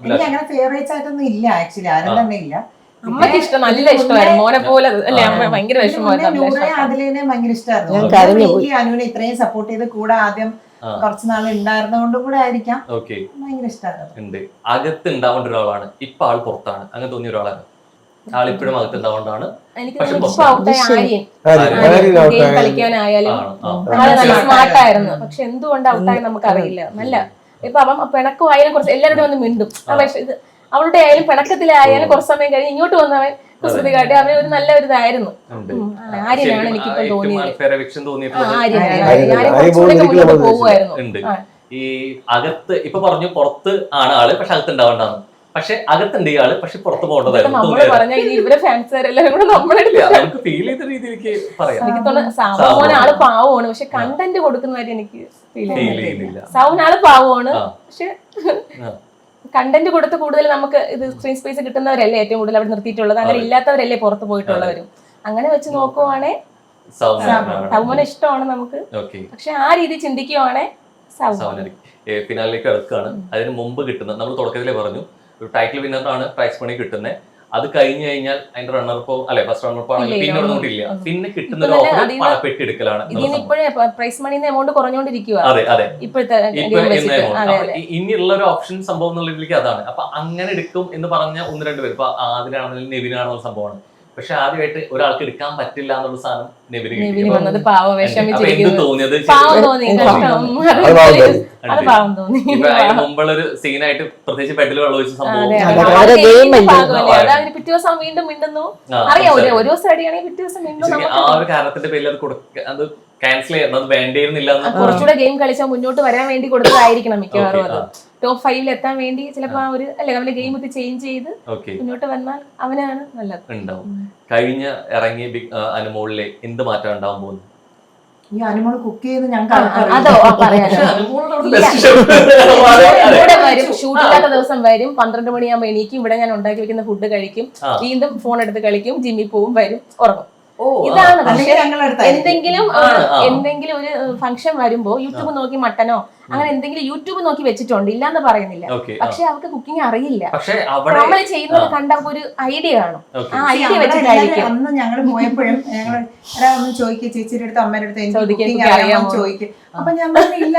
എനിക്ക് അങ്ങനെ ഫേവറേറ്റ്സ് ആയിട്ടൊന്നും ഇല്ല ആക്ച്വലി, ആരും തന്നെ ഇല്ല. അമ്മക്ക് ഇഷ്ടം, നല്ല ഇഷ്ടമായിരുന്നു മോനെ പോലെ അല്ലേ. അമ്മ ഭയങ്കര വിഷമമായിരുന്നു. അതിലേനെ ഭയങ്കര ഞാൻ ഇഷ്ടമായിരുന്നു. കരഞ്ഞു പോയി. അനുവിനെ ഇത്രയും സപ്പോർട്ട് ചെയ്ത് കൂടെ ആദ്യം കുറച്ച് നാൾ ഉണ്ടായിരുന്നതുകൊണ്ട് കൂടെ ആയിരിക്കാം ഓക്കെ ഭയങ്കര ഇഷ്ടമായിരുന്നു. ഉണ്ട്. അകത്ത് ഉണ്ടാവേണ്ട ഒരാളാണ്, ഇപ്പൊ ആൾ പുറത്താണ്, അങ്ങനെ തോന്നിയ ഒരാളാണ്. ആളിപ്പോഴും അകത്ത് ഉണ്ടാവേണ്ടതാണ്. എനിക്ക് പക്ഷെ ഇപ്പൊ പുറത്ത് ഔട്ടായ ആര്യൻ ആര്യൻ ഗെയിം കളിക്കാനായാലും ആള് നല്ല സ്മാർട്ടായിരുന്നു. പക്ഷെ എന്തുകൊണ്ട് ഔട്ടായി നമുക്ക് അറിയില്ല. നല്ല ഇപ്പൊ അവൻ പിണക്കം ആയാലും കുറച്ച് എല്ലാവരുടെയും ഒന്ന് മിണ്ടും. പക്ഷെ ഇത് അവളുടെ ആയാലും പിണക്കത്തിലായാലും കുറച്ച് സമയം കഴിഞ്ഞ് ഇങ്ങോട്ട് വന്നവൻ കുസൃതി കാട്ടി അവൻ ഒരു നല്ല ഒരു ഇതായിരുന്നു. ആര്യനാണ് എനിക്കിപ്പോ തോന്നിയത്. ആര്യൻ കുറച്ചുകൂടെ മുന്നോട്ട് പോകുമായിരുന്നു. ഉണ്ട്. ഈ അകത്ത് ഇപ്പൊ പറഞ്ഞു പുറത്ത് ആണ് ആള്, പക്ഷെ അകത്ത് ഉണ്ടാവേണ്ടതാണ്. പക്ഷെ അകത്തുണ്ട് ഈ ആള്, പക്ഷെ പുറത്ത് പോകേണ്ടതായിരുന്നു. നമ്മള് പറഞ്ഞാൽ ഇനി ഇവരെ ഫാൻസുകാരെല്ലാരും കൂടെ നമ്മളെ നമുക്ക് ഫീൽ ചെയ്ത രീതിയിലേക്ക് പറയാം. എനിക്ക് തോന്നുന്നു സാവോന് ആള് പാവമാണ്, പക്ഷെ കണ്ടന്റ് കൊടുക്കുന്നതായിട്ട് എനിക്ക് ഫീൽ ചെയ്യുന്നില്ല. സാവോന് ആള് പാവമാണ്, പക്ഷെ കണ്ടന്റ് കൊടുത്ത് കൂടുതൽ നമുക്ക് ഇത് സ്ക്രീൻ സ്പേസ് കിട്ടുന്നവരല്ലേ ഏറ്റവും കൂടുതൽ അവിടെ നിർത്തിയിട്ടുള്ളത്. അങ്ങനെ ഇല്ലാത്തവരല്ലേ പുറത്ത് പോയിട്ടുള്ളവരും. അങ്ങനെ വെച്ച് നോക്കുവാണെ സൗമനെ ഇഷ്ടമാണ് നമുക്ക്. പക്ഷെ ആ രീതി ചിന്തിക്കുവാണെ സൗമൻ ഫിനാലിലേക്ക് കിടക്കുകയാണ്. അതിന് മുമ്പ് കിട്ടുന്നത് നമ്മൾ തുടക്കത്തിലേ പറഞ്ഞു, ഒരു ടൈറ്റിൽ വിന്നറിനാണ് പ്രൈസ് മണി കിട്ടുന്നത്. അത് കഴിഞ്ഞു കഴിഞ്ഞാൽ അതിന്റെ റണ്ണർപ്പോ അല്ലെ ഫസ്റ്റ് റണ്ണർപ്പോ ആണെങ്കിൽ പിന്നെ ഒന്നുമില്ല. പിന്നെ കിട്ടുന്ന പണപ്പെട്ടി എടുക്കലാണ്. ഇപ്പോഴേ പ്രൈസ് മണിന്ന് എമൗണ്ട് കുറഞ്ഞോണ്ടിരിക്കുക. അതെ അതെ, ഇപ്പോഴത്തെ ഇനിയുള്ള ഒരു ഓപ്ഷൻ സംഭവം എന്നുള്ളതിലേക്ക് അതാണ്. അപ്പൊ അങ്ങനെ എടുക്കും എന്ന് പറഞ്ഞ ഒന്ന് രണ്ട് പേര്, ഇപ്പൊ ആദിലാണെങ്കിലും നെവിനാണെന്നുള്ള സംഭവമാണ്. പക്ഷെ ആദ്യമായിട്ട് ഒരാൾക്ക് എടുക്കാൻ പറ്റില്ല എന്നുള്ള സാധനം നെവിന് വന്നത് പാവ വിഷമിച്ചിരിക്കുന്നു. തോന്നിയത് മുമ്പുള്ളൊരു സീനായിട്ട് പ്രത്യേകിച്ച് ബെഡിൽ വെള്ളം ഒഴിച്ച സംഭവം പിറ്റേ ദിവസം വീണ്ടും മിണ്ടുന്നു. അറിയാം, ഒരു ദിവസം അടിയാണെങ്കിൽ പിറ്റേ ദിവസം മിണ്ടുന്നു. ആ ഒരു കാരണത്തിന്റെ പേരിൽ അത് ക്യാൻസൽ ചെയ്യുന്നത്, അത് വേണ്ടിയിരുന്നില്ല. കുറച്ചുകൂടെ ഗെയിം കളിച്ചാൽ മുന്നോട്ട് വരാൻ വേണ്ടി കൊടുത്തതായിരിക്കണം മിക്കവാറും. അത് ടോപ്പ് 5 എത്താൻ വേണ്ടി ചിലപ്പോ ആ ഒരു അല്ലെ അവന്റെ ഗെയിം ഒക്കെ ചേഞ്ച് ചെയ്ത് മുന്നോട്ട് വന്നാൽ അവനാണ് നല്ലത്. ഉണ്ടാവും. കഴിഞ്ഞ ഇറങ്ങിയ അനുമോളിലെ എന്ത് മാറ്റം ഉണ്ടാവാൻ പോകുന്നു? ഈ അനുമോൾ കുക്ക് ചെയ്ത് അതോ പറയാം. ഇവിടെ വരും, ഷൂട്ടില്ലാത്ത ദിവസം വരും, 12 മണിയാകുമ്പോ എണീക്കും, ഇവിടെ ഞാൻ ഉണ്ടാക്കി വെക്കുന്ന ഫുഡ് കഴിക്കും, വീണ്ടും ഫോൺ എടുത്ത് കളിക്കും, ജിമ്മിൽ പോവും, വരും, ഉറങ്ങും. ഇതാണ്. എന്തെങ്കിലും ഒരു ഫംഗ്ഷൻ വരുമ്പോ യൂട്യൂബ് നോക്കി മട്ടനോ അങ്ങനെ എന്തെങ്കിലും യൂട്യൂബ് നോക്കി വെച്ചിട്ടുണ്ട്, ഇല്ലാന്ന് പറയുന്നില്ല. പക്ഷെ അവർക്ക് കുക്കിംഗ് അറിയില്ല. നമ്മൾ ചെയ്യുന്നത് കണ്ട ഒരു ഐഡിയ കാണും. ആ ഐഡിയ വെച്ചിട്ടായിരിക്കും. അന്ന് ഞങ്ങൾ പോയപ്പോഴും ഞങ്ങൾ ഒരാളൊന്നും ചോദിക്കുക, ചേച്ചിയുടെ അടുത്ത് അമ്മയുടെ അടുത്ത് അറിയാമോ ചോദിക്കും. അപ്പൊ ഞാൻ പറഞ്ഞില്ല.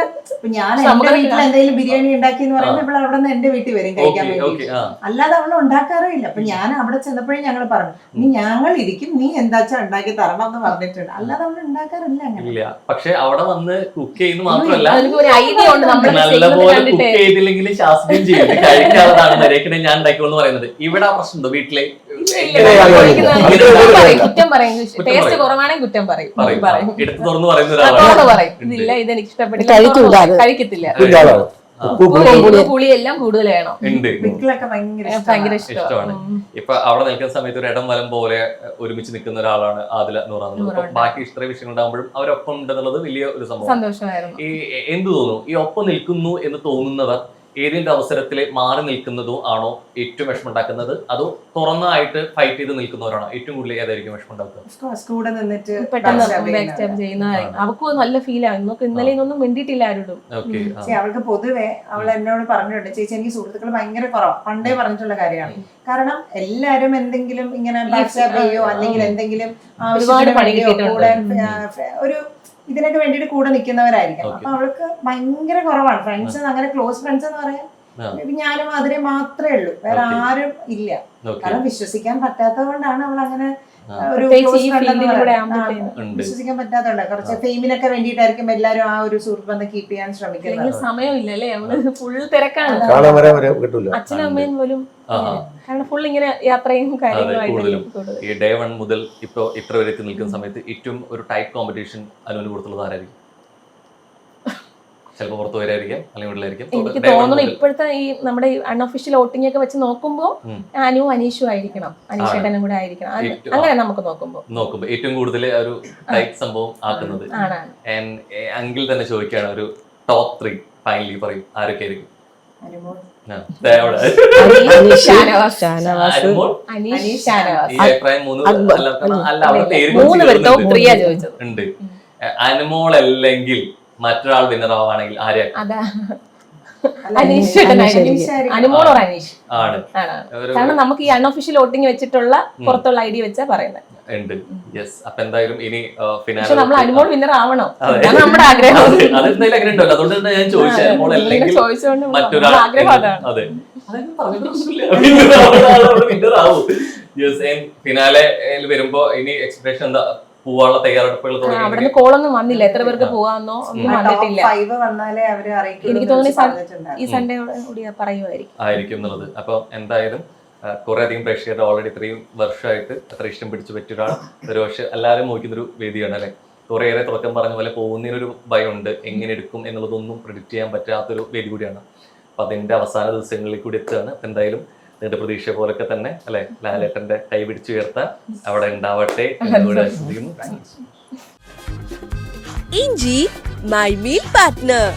ഞാൻ എന്റെ വീട്ടിൽ എന്തെങ്കിലും ബിരിയാണി ഉണ്ടാക്കി എന്ന് പറയുമ്പോൾ ഇവിടെ അവിടെ നിന്ന് എന്റെ വീട്ടിൽ വരും കഴിക്കാൻ വേണ്ടി. അല്ലാതെ അവൾ ഉണ്ടാക്കാറില്ല. അപ്പൊ ഞാൻ അവിടെ ചെന്നപ്പോഴും ഞങ്ങൾ പറഞ്ഞു, നീ ഞങ്ങൾ ഇരിക്കും, നീ എന്താച്ചാ ഉണ്ടാക്കി തരണം എന്ന് പറഞ്ഞിട്ടുണ്ട്. അല്ലാതെ അവൾ ഉണ്ടാക്കാറില്ല അങ്ങനെ. പക്ഷെ അവിടെ വന്ന് കുക്ക് ചെയ്യുന്ന മാത്രമല്ല, നല്ലപോലെ കുക്ക് ചെയ്തില്ലെങ്കിൽ ശാസ്ത്രം ചെയ്ത് കഴിക്കാത്തതാണ് നരേക്കിനെ ഞാൻ ഉണ്ടാക്കിയോന്ന് പറയുന്നത്. ഇവിടെ പ്രശ്നമുണ്ടോ വീട്ടിലെ? കുറ്റം പറയും, ടേസ്റ്റ് കുറവാണെങ്കിൽ കുറ്റം പറയും. എടുത്തു തുറന്ന് പറയുന്ന ഒരാളാണ്. ഇതില്ല, ഇതെനിക്ക് ഇഷ്ടപ്പെട്ടില്ല, കഴിക്കത്തില്ല. പുളിയെല്ലാം കൂടുതൽ വേണം. ഭയങ്കര ഇഷ്ടമാണ്. ഇപ്പൊ അവിടെ നിൽക്കുന്ന സമയത്ത് ഒരു ഇടം വലം പോലെ ഒരുമിച്ച് നിൽക്കുന്ന ഒരാളാണ് ആദില നൂറ്. ബാക്കി ഇഷ്ട വിഷയങ്ങൾ ഉണ്ടാകുമ്പോഴും അവരൊപ്പം ഉണ്ടെന്നുള്ളത് വലിയ ഒരു സംഭവം. സന്തോഷമായിരുന്നു. ഈ എന്ത് തോന്നുന്നു, ഈ ഒപ്പം നിൽക്കുന്നു എന്ന് തോന്നുന്നവർ ഏതെങ്കിലും അവസരത്തിൽ മാറി നിൽക്കുന്നതോ ആണോ ഏറ്റവും വിഷമം ഉണ്ടാക്കുന്നത്, അതോ തുറന്നായിട്ട് ഫൈറ്റ് ചെയ്ത് നിൽക്കുന്നവരാണോ ഏറ്റവും കൂടുതൽ ഏതായിരിക്കും വിഷമം ഉണ്ടാക്കുക? അവർക്ക് നല്ല ഫീലാണ്. ഇന്നലെ ഒന്നും വേണ്ടിയിട്ടില്ല ആരോടും. അവൾക്ക് പൊതുവെ അവൾ എന്നോട് പറഞ്ഞിട്ടുണ്ട്, ചേച്ചി എനിക്ക് സുഹൃത്തുക്കൾ ഭയങ്കര കുറവാണ്, പണ്ടേ പറഞ്ഞിട്ടുള്ള കാര്യമാണ്. കാരണം എല്ലാരും എന്തെങ്കിലും ഇങ്ങനെ അല്ലെങ്കിൽ എന്തെങ്കിലും കൂടെ ഒരു ഇതിനൊക്കെ വേണ്ടിട്ട് കൂടെ നിൽക്കുന്നവരായിരിക്കും. അപ്പൊ അവൾക്ക് ഭയങ്കര കുറവാണ് ഫ്രണ്ട്സ്. അങ്ങനെ ക്ലോസ് ഫ്രണ്ട്സ് എന്ന് പറയാൻ ഞാനും അതിനെ മാത്രമേ ഉള്ളൂ, വേറെ ആരും ഇല്ല. കാരണം വിശ്വസിക്കാൻ പറ്റാത്തത് കൊണ്ടാണ് അവൾ അങ്ങനെ ഒരു വിശ്വസിക്കാൻ പറ്റാത്തതുണ്ട്. കുറച്ച് ഫെയിമിനൊക്കെ വേണ്ടിയിട്ടായിരിക്കും എല്ലാരും ആ ഒരു സുഹൃത്ത് ബന്ധം കീപ്പ് ചെയ്യാൻ ശ്രമിക്കുന്നത്. സമയമില്ലല്ലേ, അവള് ഫുൾ തിരക്കാണ്. അച്ഛനും അമ്മയും പോലും കാരണം ഫുൾ ഇങ്ങനെ യാത്രയും കാര്യങ്ങളുമായിട്ട്. ഈ ഡേ 1 മുതൽ ഇപ്പൊ ഇത്ര വരെ എത്തി നിൽക്കുന്ന സമയത്ത് ഏറ്റവും ഒരു ടൈപ്പ് കോമ്പറ്റീഷൻ അനുവിന് കൊടുത്തുള്ളത് ആരായിരിക്കും? ചിലപ്പോൾ പുറത്തു വരായിരിക്കും, അല്ലെങ്കിൽ വീട്ടിലായിരിക്കും. എനിക്ക് തോന്നുന്നു ഇപ്പോഴത്തെ ഈ നമ്മുടെ അൺഒഫീഷ്യൽ വോട്ടിംഗ് ഒക്കെ വെച്ച് നോക്കുമ്പോ അനുവും അനീഷും ആയിരിക്കണം, അനീഷേട്ടനും കൂടെ ആയിരിക്കണം. അങ്ങനെ നമുക്ക് നോക്കുമ്പോ ഏറ്റവും കൂടുതൽ ഒരു ടൈപ്പ് സംഭവം ആക്കുന്നത്. എങ്കിൽ തന്നെ ചോദിക്കുകയാണ്, ഒരു ടോപ്പ് 3 ഫൈനലി പറയും ആരൊക്കെ ആയിരിക്കും? അനുമോൾ ആ, ദേ അവിടെ. ഷാനവാസ് ഷാനവാസ് അനുമോൾ, അനീഷ്, ഷാനവാസ്. ഈ അഭിപ്രായം മൂന്ന് അല്ല അവിടെ പേര് മൂന്ന് പേര് top ചേർന്നിട്ടുണ്ട്. 3 ആ ചോദിച്ചത്. ഉണ്ട്. അനുമോൾ അല്ലെങ്കിൽ മറ്റൊരാൾ വിന്നർ ആവുകയാണെങ്കിൽ ആരെയാ അതാ അനീഷ് ചേട്ടനായിരിക്കും. അനുമോൾ ഓർ അനീഷ് ആണ് ആണ്. ഒരു- കാരണം നമുക്ക് ഈ അൺഒഫീഷ്യൽ വോട്ടിംഗ് വെച്ചിട്ടുള്ള പുറത്തുള്ള ഐഡിയ വെച്ചാ പറയുന്നത്. ഉണ്ട്. യെസ്. അപ്പൊ എന്തായാലും ഇനി പക്ഷെ നമ്മൾ ഫിനാലെ അനുമോൾ വിന്നർ ആവണം, അതെ. അതാണ് നമ്മുടെ ആഗ്രഹം. അതെന്തായാലും അങ്ങനെ ഉണ്ടല്ലോ, അതുകൊണ്ട് തന്നെ ഞാൻ ചോദിച്ചത് അനുമോൾ അല്ലെങ്കിൽ ചോദിച്ചുകൊണ്ട് മറ്റൊരാൾ നമ്മുടെ ആഗ്രഹം അതാണ്. അതെ അതൊന്നും പറഞ്ഞിട്ട് പ്രശ്നമില്ല. winner ആവുന്ന ആളോട് winner ആവും. Yes, and ഫിനാലെയിൽ വരുമ്പോ ഇനി എക്സ്പെക്ടേഷൻ എന്താ? പോവാനുള്ള തയ്യാറെടുപ്പുകൾ അവിടെ തുടങ്ങി നിന്ന് കോളൊന്നും വന്നില്ല, എത്ര പേർക്ക് പോവാന്നോ ഒന്നും വന്നിട്ടില്ല. 5 വന്നാലേ അവര് അറിയിക്കും. എനിക്ക് തോന്നുന്നു ഈ സൺഡേ കൂടി പറയുമായിരിക്കും. ആയിരിക്കും എന്നുള്ളത്. അപ്പൊ എന്തായാലും കുറെ അധികം പ്രേക്ഷകരുടെ ഓൾറെഡി ഇത്രയും വർഷമായിട്ട് അത്ര ഇഷ്ടം പിടിച്ചു പറ്റിയ ഒരാൾ ഒരു പക്ഷെ എല്ലാവരും നോക്കുന്നൊരു വേദിയാണ് അല്ലെ. കുറേയേറെ തുടക്കം പറഞ്ഞ പോലെ പോകുന്നതിനൊരു ഭയമുണ്ട്, എങ്ങനെ എടുക്കും എന്നുള്ളതൊന്നും പ്രിഡിക്റ്റ് ചെയ്യാൻ പറ്റാത്തൊരു വേദി കൂടിയാണ്. അപ്പൊ അതിന്റെ അവസാന ദിവസങ്ങളിൽ കൂടി എത്തുകയാണ്. അപ്പൊ എന്തായാലും നിങ്ങളുടെ പ്രതീക്ഷ പോലൊക്കെ തന്നെ അല്ലെ ലാലേട്ടന്റെ കൈ പിടിച്ചു ഉയർത്താൻ അവിടെ ഉണ്ടാവട്ടെ എന്നുകൂടെ ആശംസിക്കുന്നു. ഇഞ്ചി മൈ മീൽ പാർട്ട്ണർ.